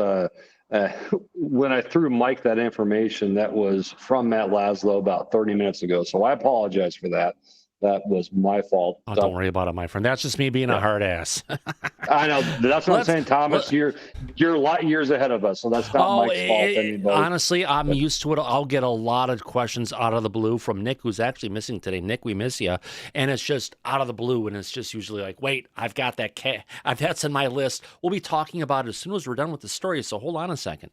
when I threw Mike that information, that was from Matt Laszlo about 30 minutes ago. So I apologize for that. That was my fault. Oh, don't worry about it, my friend. That's just me being a hard ass. I know. That's what I'm saying, Thomas. You're a lot years ahead of us, so that's not Mike's fault anymore. Honestly, I'm used to it. I'll get a lot of questions out of the blue from Nick, who's actually missing today. Nick, we miss you. And it's just out of the blue, and it's just usually like, wait, I've got that. That's in my list. We'll be talking about it as soon as we're done with the story, so hold on a second.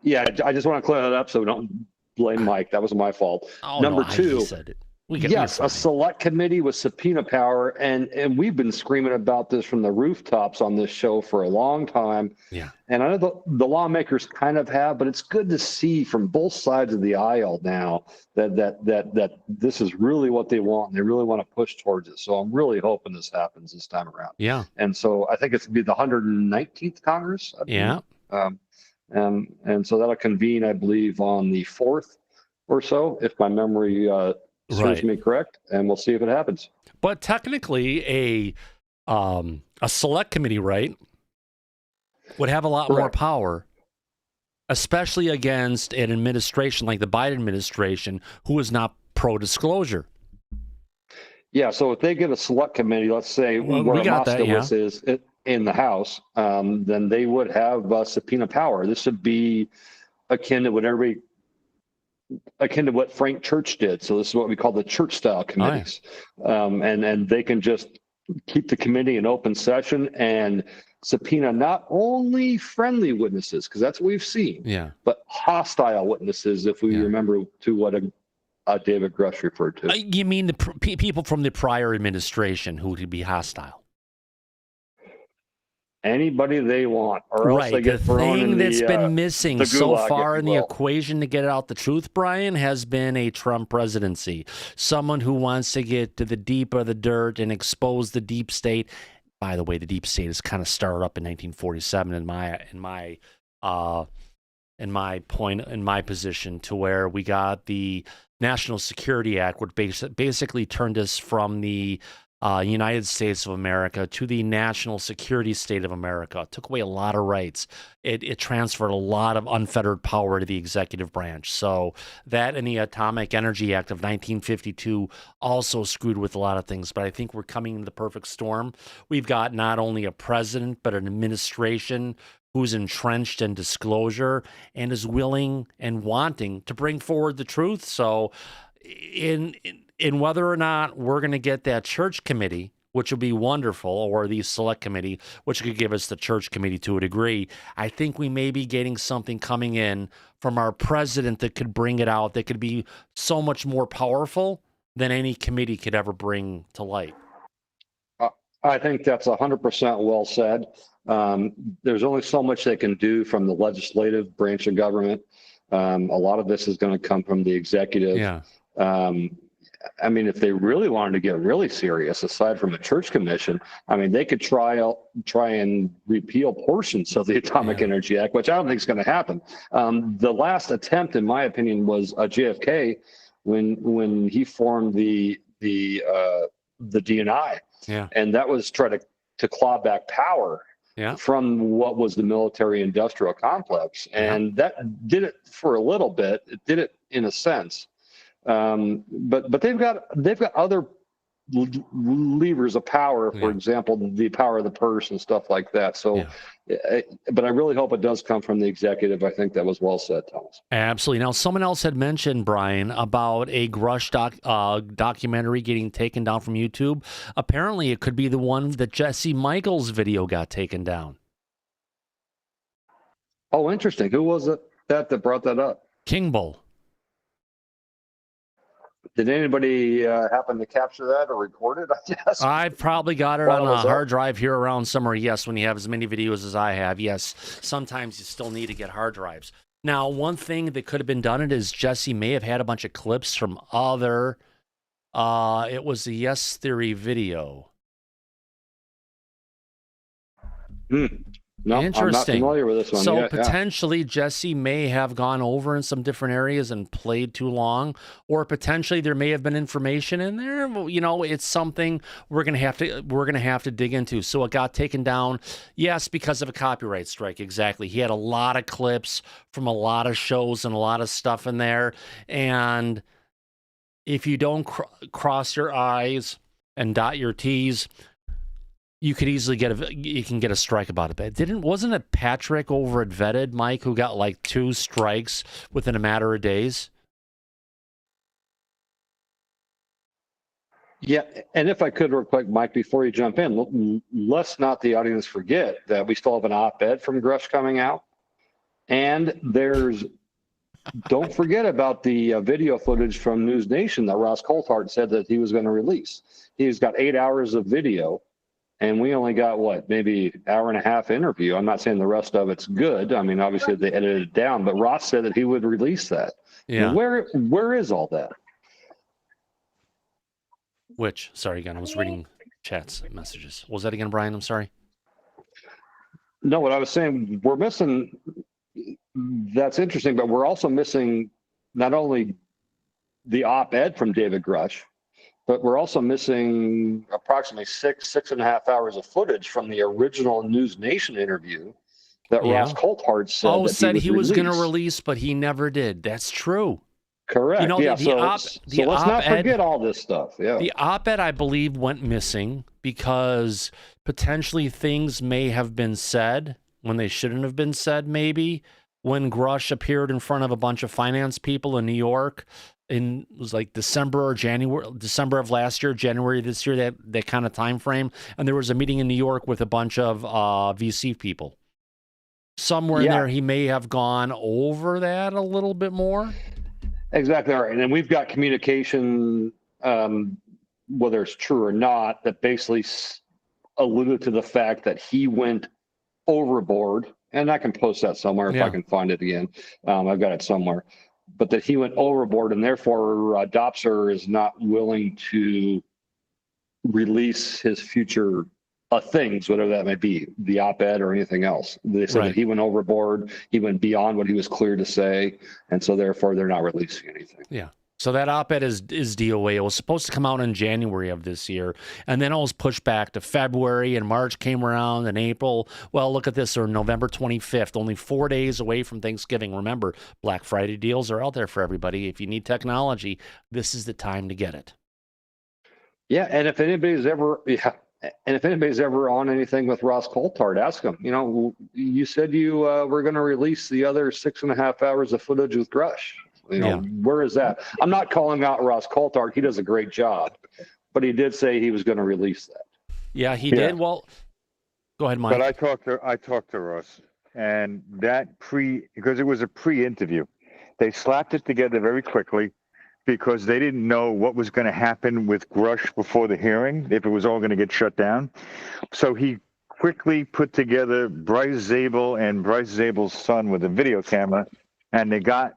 Yeah, I just want to clear that up so we don't blame Mike. That was my fault. Oh, Number no, two. I said it. Yes, a select committee with subpoena power, and we've been screaming about this from the rooftops on this show for a long time. Yeah. And I know the lawmakers kind of have, but it's good to see from both sides of the aisle now that this is really what they want, and they really want to push towards it. So I'm really hoping this happens this time around. Yeah. And so I think it's going to be the 119th Congress. Yeah. And so that'll convene, I believe, on the 4th or so, if my memory serves me correct, and we'll see if it happens. But technically, a select committee, right, would have a lot more power, especially against an administration like the Biden administration, who is not pro-disclosure. Yeah, so if they get a select committee, let's say where Moskowitz is in the House, then they would have subpoena power. This would be akin to what Frank Church did. So this is what we call the church-style committees. And they can just keep the committee in open session and subpoena not only friendly witnesses, because that's what we've seen, but hostile witnesses, if we remember to what David Grush referred to. You mean the people from the prior administration who would be hostile? Anybody they want, or else they get thrown in the thing that's been missing so far in the equation equation to get out the truth, Brian, has been a Trump presidency. Someone who wants to get to the deep of the dirt and expose the deep state. By the way, the deep state is kind of started up in 1947 in my position, to where we got the National Security Act, which basically turned us from the United States of America to the national security state of America. It took away a lot of rights. It transferred a lot of unfettered power to the executive branch. So that and the Atomic Energy Act of 1952 also screwed with a lot of things. But I think we're coming into the perfect storm. We've got not only a president, but an administration who's entrenched in disclosure and is willing and wanting to bring forward the truth. So in whether or not we're going to get that church committee, which would be wonderful, or the select committee, which could give us the church committee to a degree, I think we may be getting something coming in from our president that could bring it out, that could be so much more powerful than any committee could ever bring to light. I think that's 100% well said. There's only so much they can do from the legislative branch of government. A lot of this is going to come from the executive. Yeah. I mean, if they really wanted to get really serious, aside from a church commission, I mean, they could try and repeal portions of the Atomic Energy Act, which I don't think is going to happen. The last attempt, in my opinion, was JFK when he formed the DNI, and that was try to claw back power from what was the military-industrial complex, and that did it for a little bit. It did it in a sense. But they've got other levers of power, for example, the power of the purse and stuff like that. So, but I really hope it does come from the executive. I think that was well said, Thomas. Absolutely. Now, someone else had mentioned, Brian, about a Grush documentary getting taken down from YouTube. Apparently, it could be the one that Jesse Michaels' video got taken down. Oh, interesting. Who was it that brought that up? King Bull. Did anybody happen to capture that or record it? I guess I've probably got it on a hard drive here around somewhere. Yes, when you have as many videos as I have. Yes, sometimes you still need to get hard drives. Now, one thing that could have been done is Jesse may have had a bunch of clips from other. It was the Yes Theory video. No, interesting. I'm not familiar with this one. So potentially Jesse may have gone over in some different areas and played too long, or potentially there may have been information in there. You know, it's something we're gonna have to dig into. So it got taken down, yes, because of a copyright strike. Exactly. He had a lot of clips from a lot of shows and a lot of stuff in there, and if you don't cross your I's and dot your T's, you could easily get a strike about it. Wasn't it Patrick over at Vetted, Mike, who got like 2 strikes within a matter of days? Yeah, and if I could real quick, Mike, before you jump in, let's not the audience forget that we still have an op-ed from Grush coming out, and don't forget about the video footage from News Nation that Ross Coulthard said that he was going to release. He's got 8 hours of video. And we only got, maybe hour and a half interview. I'm not saying the rest of it's good. I mean, obviously they edited it down, but Ross said that he would release that. Yeah. Where is all that? Which? Sorry, again, I was reading chats messages. What was that again, Brian? I'm sorry. No, what I was saying, we're missing, that's interesting, but we're also missing not only the op-ed from David Grush, but we're also missing approximately 6.5 hours of footage from the original News Nation interview that Ross Coulthard said. Said he was going to release, but he never did. That's true. Correct. You know, so let's not forget all this stuff. Yeah. The op-ed, I believe, went missing because potentially things may have been said when they shouldn't have been said, maybe. When Grush appeared in front of a bunch of finance people in New York, it was like December of last year, January this year, that kind of time frame. And there was a meeting in New York with a bunch of VC people. Somewhere in there, he may have gone over that a little bit more. Exactly right. And then we've got communication, whether it's true or not, that basically alluded to the fact that he went overboard. And I can post that somewhere if I can find it again. I've got it somewhere. But that he went overboard, and therefore Dopser is not willing to release his future things, whatever that may be, the op-ed or anything else. They said that he went overboard, he went beyond what he was clear to say, and so therefore they're not releasing anything. Yeah. So that op-ed is DOA. It was supposed to come out in January of this year, and then it was pushed back to February, and March came around, and April. Well, look at this, or November 25th, only 4 days away from Thanksgiving. Remember, Black Friday deals are out there for everybody. If you need technology, this is the time to get it. Yeah, and if anybody's ever on anything with Ross Coulthard, ask him. You know, you said you were going to release the other 6.5 hours of footage with Grush. You know, where is that? I'm not calling out Ross Coulthard. He does a great job, but he did say he was going to release that. Yeah, he did. Well, go ahead, Mike. But I talked to Ross, and because it was a pre-interview, they slapped it together very quickly because they didn't know what was going to happen with Grush before the hearing, if it was all going to get shut down. So he quickly put together Bryce Zabel and Bryce Zabel's son with a video camera, and they got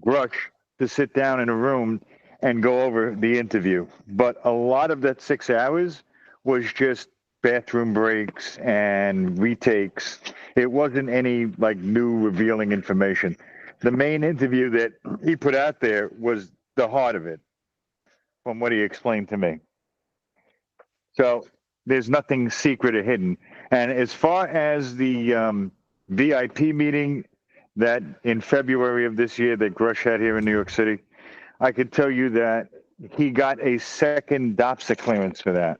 Grush to sit down in a room and go over the interview. But a lot of that 6 hours was just bathroom breaks and retakes. It wasn't any like new revealing information. The main interview that he put out there was the heart of it, from what he explained to me. So there's nothing secret or hidden. And as far as the VIP meeting that in February of this year that Grush had here in New York City, I could tell you that he got a second DOPSA clearance for that.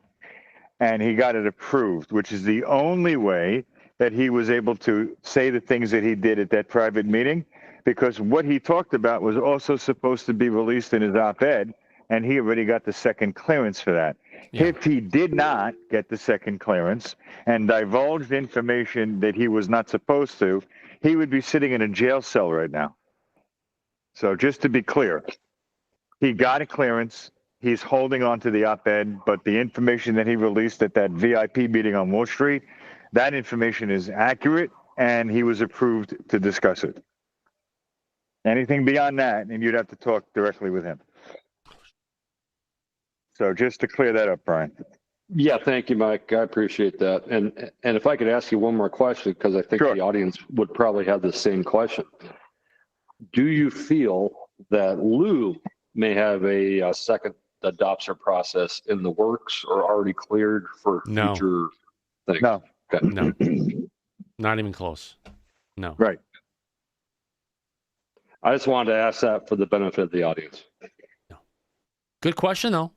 And he got it approved, which is the only way that he was able to say the things that he did at that private meeting, because what he talked about was also supposed to be released in his op-ed, and he already got the second clearance for that. Yeah. If he did not get the second clearance and divulged information that he was not supposed to, he would be sitting in a jail cell right now. So just to be clear, he got a clearance. He's holding on to the op-ed, but the information that he released at that VIP meeting on Wall Street, that information is accurate, and he was approved to discuss it. Anything beyond that, and you'd have to talk directly with him. So just to clear that up, Brian. Yeah, thank you, Mike. I appreciate that. And if I could ask you one more question, because I think the audience would probably have the same question. Do you feel that Lou may have a second adoption process in the works or already cleared for future things? No. Okay. No. Not even close. No. Right. I just wanted to ask that for the benefit of the audience. No. Good question, though.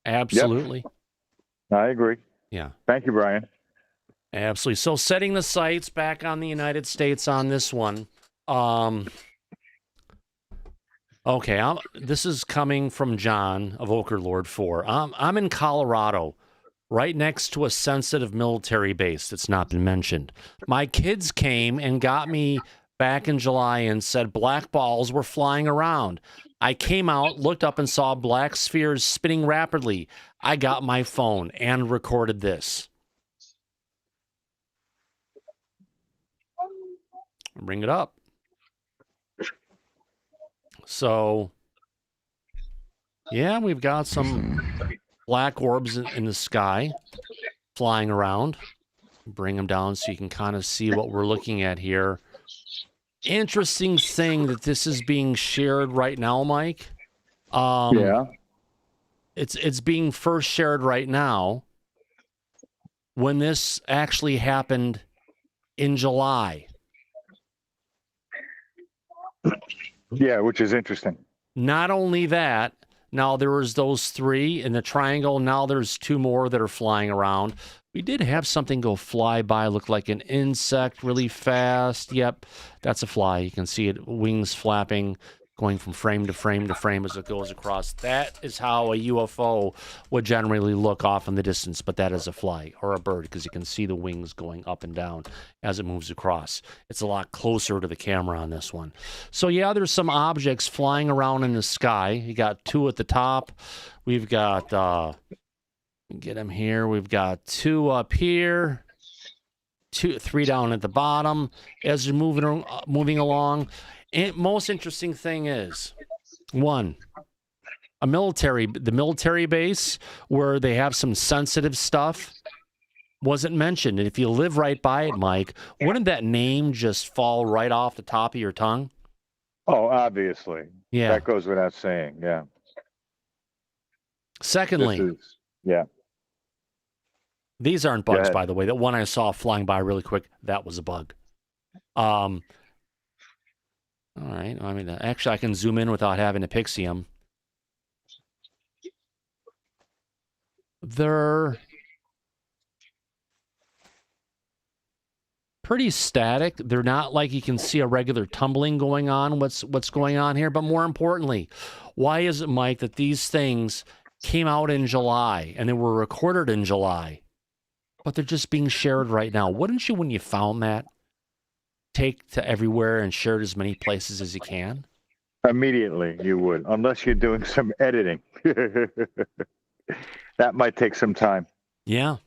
Absolutely. Yep. I agree. Yeah. Thank you, Brian. Absolutely. So setting the sights back on the United States on this one. Okay, this is coming from John of Oakerlord 4. I'm in Colorado, right next to a sensitive military base that's not been mentioned. My kids came and got me back in July and said black balls were flying around. I came out, looked up, and saw black spheres spinning rapidly. I got my phone and recorded this. Bring it up. So, yeah, we've got some black orbs in the sky flying around. Bring them down so you can kind of see what we're looking at here. Interesting thing that this is being shared right now, Mike. Yeah. It's being first shared right now when this actually happened in July. Yeah, which is interesting. Not only that, now there was those 3 in the triangle. Now there's 2 more that are flying around. We did have something go fly by, look like an insect really fast. Yep, that's a fly. You can see it, wings flapping, going from frame to frame to frame as it goes across. That is how a UFO would generally look off in the distance, but that is a fly or a bird because you can see the wings going up and down as it moves across. It's a lot closer to the camera on this one. So yeah, there's some objects flying around in the sky. You got 2 at the top. We've got, get them here. We've got 2 up here. 3 down at the bottom as you're moving along. And most interesting thing is, 1, the military base where they have some sensitive stuff wasn't mentioned. And if you live right by it, Mike, wouldn't that name just fall right off the top of your tongue? Oh, obviously. Yeah. That goes without saying. Yeah. Secondly, these aren't bugs, by the way. That one I saw flying by really quick, that was a bug. All right. I mean, actually, I can zoom in without having to pixie them. They're pretty static. They're not like you can see a regular tumbling going on. What's going on here? But more importantly, why is it, Mike, that these things came out in July and they were recorded in July, but they're just being shared right now? Wouldn't you, when you found that, take to everywhere and share it as many places as you can? Immediately, you would, unless you're doing some editing. That might take some time. Yeah.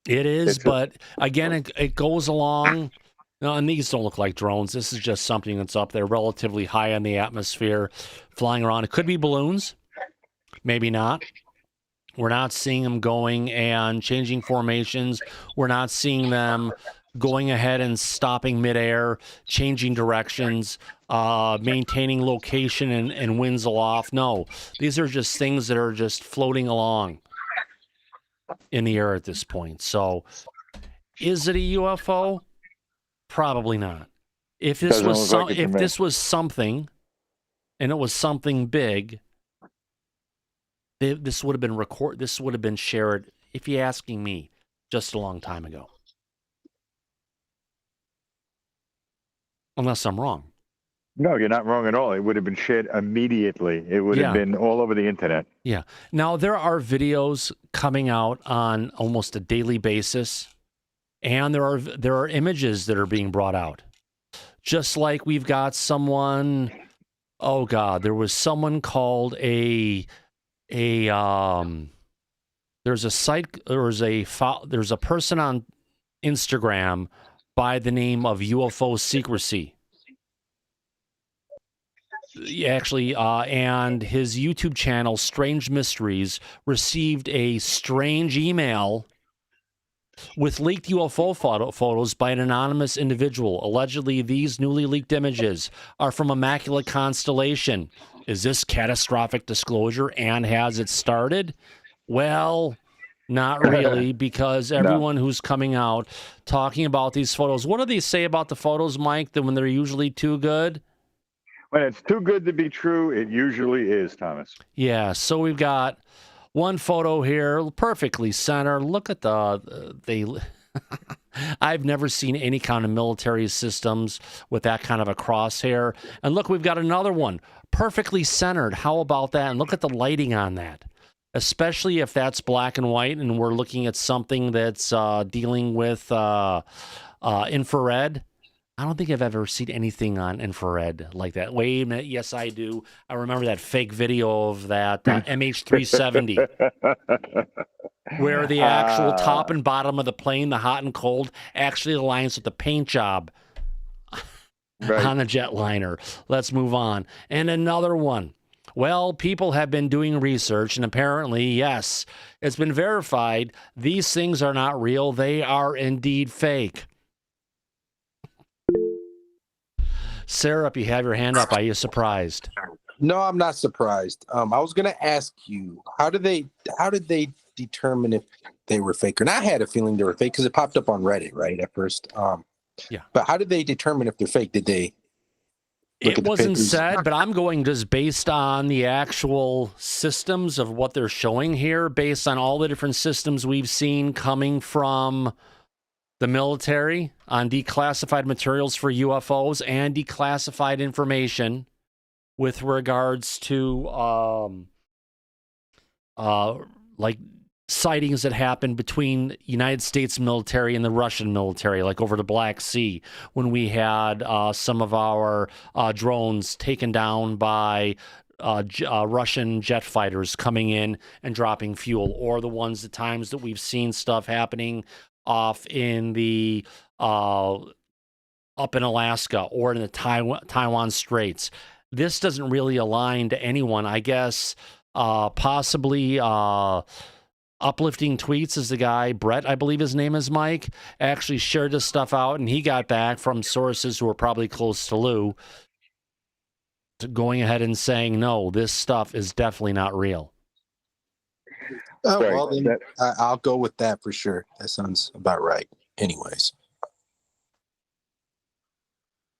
It is, but again, it goes along. No, and these don't look like drones. This is just something that's up there relatively high in the atmosphere, flying around. It could be balloons, maybe not. We're not seeing them going and changing formations. We're not seeing them going ahead and stopping midair, changing directions, maintaining location and winds aloft. No, these are just things that are just floating along in the air at this point. So is it a UFO? Probably not. If this this was something, and it was something big, this would have been This would have been shared, if you're asking me, just a long time ago. Unless I'm wrong. No, you're not wrong at all. It would have been shared immediately. It would have been all over the internet. Yeah. Now, there are videos coming out on almost a daily basis, and there are images that are being brought out. Just like we've got someone, oh God, there was someone called there's a person on Instagram by the name of UFO Secrecy. Actually, and his YouTube channel, Strange Mysteries, received a strange email with leaked UFO photos by an anonymous individual. Allegedly, these newly leaked images are from Immaculate Constellation. Is this catastrophic disclosure, and has it started? Well, not really, because everyone who's coming out talking about these photos, what do they say about the photos, Mike, that when they're usually too good? When it's too good to be true, it usually is, Thomas. Yeah, so we've got one photo here, perfectly centered. Look at I've never seen any kind of military systems with that kind of a crosshair. And look, we've got another one, perfectly centered. How about that? And look at the lighting on that, especially if that's black and white and we're looking at something that's dealing with infrared. I don't think I've ever seen anything on infrared like that. Wait a minute. Yes, I do. I remember that fake video of that MH370 where the actual top and bottom of the plane, the hot and cold, actually aligns with the paint job on a jetliner. Let's move on. And another one. Well, people have been doing research, and apparently, yes, it's been verified. These things are not real. They are indeed fake. Sarah, if you have your hand up, are you surprised? No, I'm not surprised. I was going to ask you, how did they determine if they were fake? And I had a feeling they were fake because it popped up on Reddit, right, at first. Yeah. But how did they determine if they're fake? Did they? It wasn't said, but I'm going just based on the actual systems of what they're showing here, based on all the different systems we've seen coming from the military on declassified materials for UFOs and declassified information with regards to like sightings that happened between United States military and the Russian military, like over the Black Sea, when we had some of our drones taken down by Russian jet fighters coming in and dropping fuel, or the times that we've seen stuff happening off in the up in Alaska or in the Taiwan Straits. This doesn't really align to anyone. I guess possibly Uplifting Tweets is the guy, Brett, I believe his name is, Mike, actually shared this stuff out, and he got back from sources who are probably close to Lou going ahead and saying, no, this stuff is definitely not real. Oh, well, then I'll go with that for sure. That sounds about right. Anyways.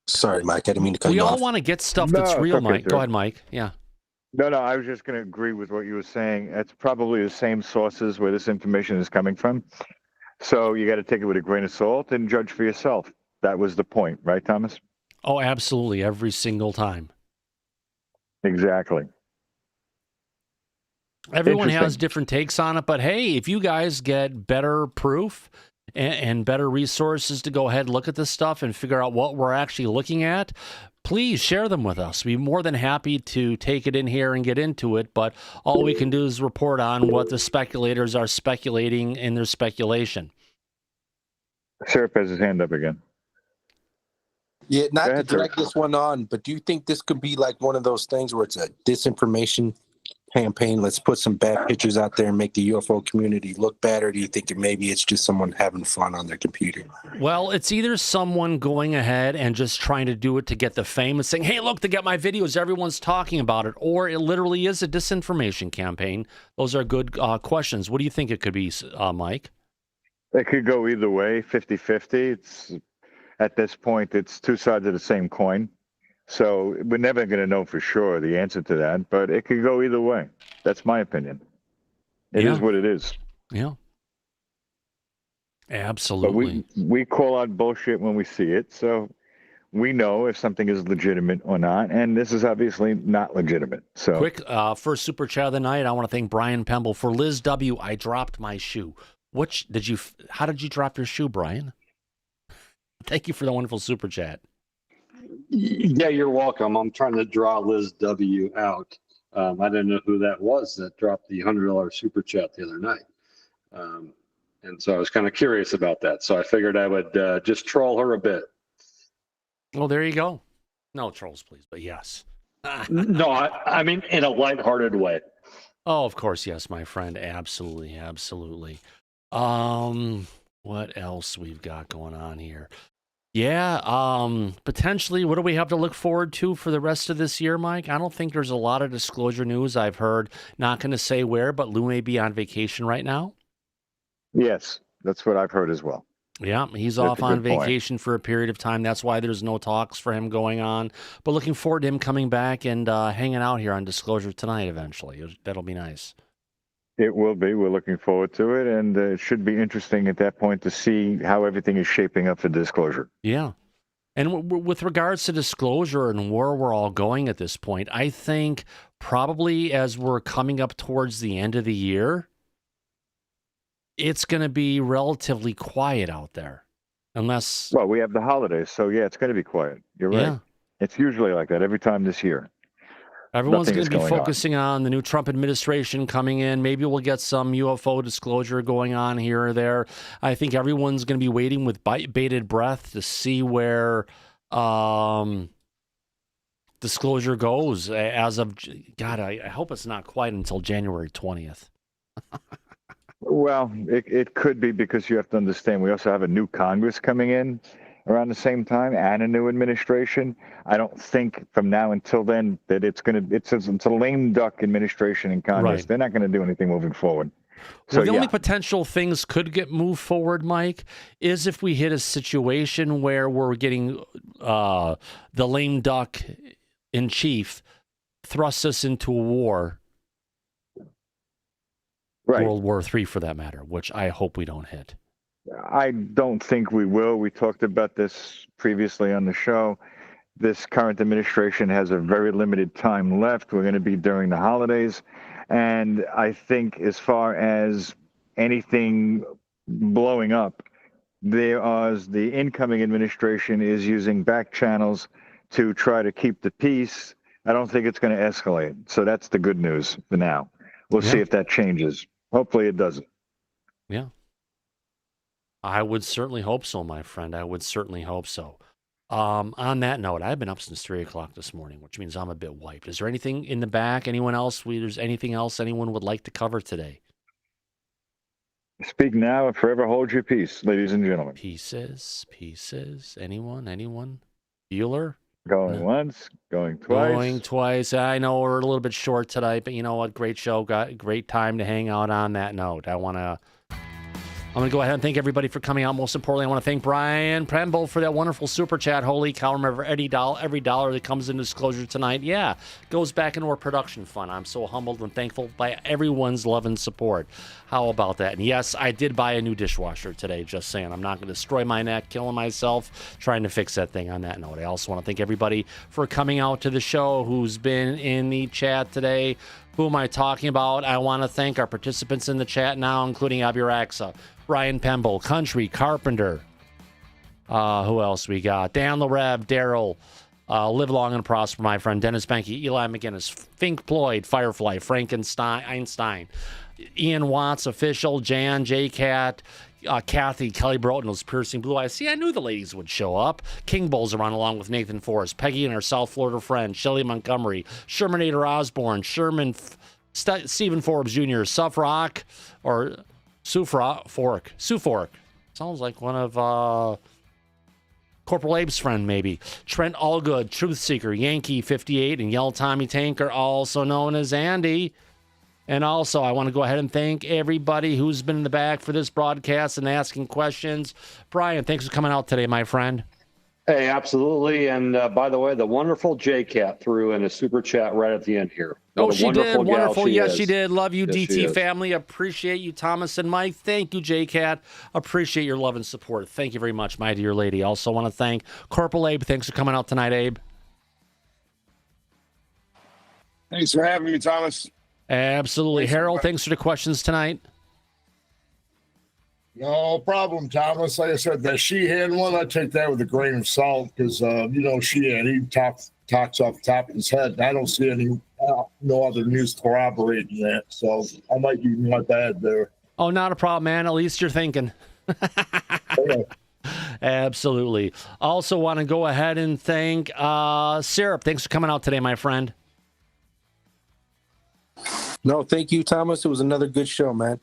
Sorry, Mike. I didn't mean to cut you off. We all want to get stuff that's real, Mike. Go ahead, Mike. Yeah. No, I was just going to agree with what you were saying. It's probably the same sources where this information is coming from. So you got to take it with a grain of salt and judge for yourself. That was the point, right, Thomas? Oh, absolutely. Every single time. Exactly. Everyone has different takes on it, but hey, if you guys get better proof and better resources to go ahead and look at this stuff and figure out what we're actually looking at, please share them with us. We'd be more than happy to take it in here and get into it, but all we can do is report on what the speculators are speculating in their speculation. Sheriff has his hand up again. Yeah, not Go to ahead, drag sir. this one on, but do you think this could be like one of those things where it's a disinformation campaign? Let's put some bad pictures out there and make the UFO community look bad, or do you think maybe it's just someone having fun on their computer? Well, it's either someone going ahead and just trying to do it to get the fame and saying, hey, look, they got my videos, everyone's talking about it, or it literally is a disinformation campaign. Those are good questions. What do you think it could be, Mike? It could go either way, 50-50. It's at this point, it's two sides of the same coin. So we're never going to know for sure the answer to that, but it could go either way. That's my opinion. It is what it is. Yeah. Absolutely. But we call out bullshit when we see it, so we know if something is legitimate or not, and this is obviously not legitimate. So quick, first super chat of the night. I want to thank Brian Pemble for Liz W. I dropped my shoe. How did you drop your shoe, Brian? Thank you for the wonderful super chat. Yeah, you're welcome. I'm trying to draw Liz W. out. I didn't know who that was that dropped the $100 super chat the other night. And so I was kind of curious about that. So I figured I would just troll her a bit. Well, there you go. No trolls, please, but yes. No, I mean in a lighthearted way. Oh, of course, yes, my friend. Absolutely, absolutely. What else we've got going on here? Yeah, potentially, what do we have to look forward to for the rest of this year, Mike? I don't think there's a lot of disclosure news. I've heard, not going to say where, but Lou may be on vacation right now. yes, that's what I've heard as well. Yeah, he's That's off a on good point. vacation for a period of time. That's why there's no talks for him going on. But looking forward to him coming back and hanging out here on Disclosure tonight eventually. That'll be nice. It will be. We're looking forward to it, and it should be interesting at that point to see how everything is shaping up for disclosure. Yeah. And with regards to disclosure and where we're all going at this point, I think probably as we're coming up towards the end of the year, it's going to be relatively quiet out there. Unless... Well, we have the holidays, so yeah, it's going to be quiet. You're right. Yeah. It's usually like that every time this year. Everyone's Nothing going is to be going on. focusing on the new Trump administration coming in. Maybe we'll get some UFO disclosure going on here or there. I think everyone's going to be waiting with bated breath to see where disclosure goes as of, God, I hope it's not quite until January 20th. Well, it could be because you have to understand we also have a new Congress coming in around the same time and a new administration. I don't think from now until then that it's a lame duck administration in Congress. Right. They're not going to do anything moving forward. Well, So the yeah, only potential things could get moved forward, Mike, is if we hit a situation where we're getting the lame duck in chief thrusts us into a war, right. World War III for that matter, which I hope we don't hit. I don't think we will. We talked about this previously on the show. This current administration has a very limited time left. We're going to be during the holidays. And I think as far as anything blowing up, the incoming administration is using back channels to try to keep the peace. I don't think it's going to escalate. So that's the good news for now. We'll see if that changes. Hopefully it doesn't. Yeah. I would certainly hope so, my friend. I would certainly hope so. On that note, I've been up since 3 o'clock this morning, which means I'm a bit wiped. Is there anything in the back? Anyone else? There's anything else anyone would like to cover today? Speak now and forever hold your peace, ladies and gentlemen. Pieces. Anyone? Bueller? Going once, going twice. Going twice. I know we're a little bit short tonight, but you know what? Great show. Got great time to hang out on that note. I'm going to go ahead and thank everybody for coming out. Most importantly, I want to thank Brian Pemble for that wonderful super chat. Holy cow, remember, every dollar that comes in disclosure tonight, goes back into our production fund. I'm so humbled and thankful by everyone's love and support. How about that? And yes, I did buy a new dishwasher today, just saying. I'm not going to destroy my neck, killing myself, trying to fix that thing on that note. I also want to thank everybody for coming out to the show who's been in the chat today. Who am I talking about? I want to thank our participants in the chat now, including Aburaxa, Brian Pemble, Country, Carpenter. Who else we got? Dan LaRev, Daryl, Live Long and Prosper, my friend, Dennis Benke, Eli McGinnis, Fink Ployd, Firefly, Frankenstein, Einstein, Ian Watts, Official, Jan, J-Cat, Kathy, Kelly Broughton, those piercing blue eyes. See, I knew the ladies would show up. King Bulls around along with Nathan Forrest, Peggy and her South Florida friend, Shelley Montgomery, Shermanator Osborne, Stephen Forbes Jr., Sufrock, or Sue Fork. Sounds like one of Corporal Abe's friend, maybe. Trent Allgood, Truth Seeker, Yankee 58, and Yell Tommy Tanker, also known as Andy. And also, I want to go ahead and thank everybody who's been in the back for this broadcast and asking questions. Brian, thanks for coming out today, my friend. Hey, absolutely. And by the way, the wonderful J-Cat threw in a super chat right at the end here. Oh, she did. Wonderful. Yes, she is. did. Love you, Yes, she DT is. family. Appreciate you, Thomas and Mike. Thank you, J-Cat. Appreciate your love and support. Thank you very much, my dear lady. Also want to thank Corporal Abe. Thanks for coming out tonight, Abe. Thanks for having me, Thomas. Absolutely. Harold, thanks for the questions tonight. No problem, Thomas. Like I said, that Sheehan one, I take that with a grain of salt because, Sheehan, he talks off the top of his head. And I don't see any, no other news corroborating that. So I might be my bad there. Oh, not a problem, man. At least you're thinking. Absolutely. Also want to go ahead and thank Syrup. Thanks for coming out today, my friend. No, thank you, Thomas. It was another good show, man.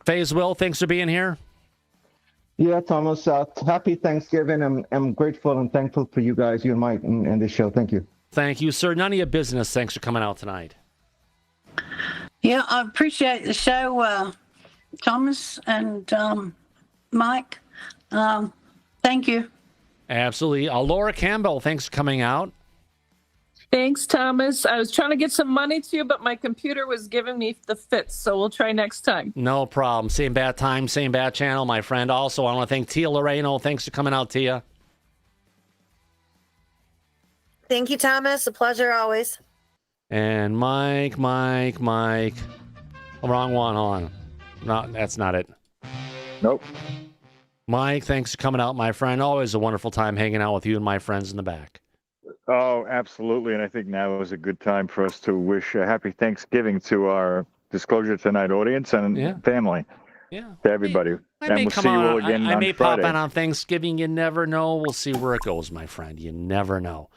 Faze Will, thanks for being here. Yeah, Thomas. Happy Thanksgiving. I'm grateful and thankful for you guys, you and Mike, and this show. Thank you. Thank you, sir. None of your business. Thanks for coming out tonight. Yeah, I appreciate the show, Thomas and Mike. Thank you. Absolutely. Laura Campbell, thanks for coming out. Thanks, Thomas. I was trying to get some money to you, but my computer was giving me the fits, so we'll try next time. No problem. Same bad time, same bad channel, my friend. Also, I want to thank Tia Loreno. Thanks for coming out, Tia. Thank you, Thomas. A pleasure always. And Mike. Wrong one. Hold on. No, that's not it. Nope. Mike, thanks for coming out, my friend. Always a wonderful time hanging out with you and my friends in the back. Oh, absolutely. And I think now is a good time for us to wish a happy Thanksgiving to our Disclosure Tonight audience and family. Yeah. To everybody. I And may we'll come see you all on. again I on may Friday. pop in on Thanksgiving. You never know. We'll see where it goes, my friend. You never know.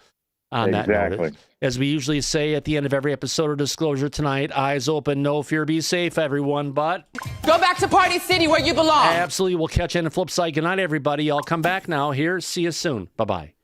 On that note, as we usually say at the end of every episode of Disclosure Tonight, eyes open, no fear, be safe, everyone. But go back to Party City where you belong. Absolutely. We'll catch you on the flip side. Good night, everybody. I'll come back now here. See you soon. Bye-bye.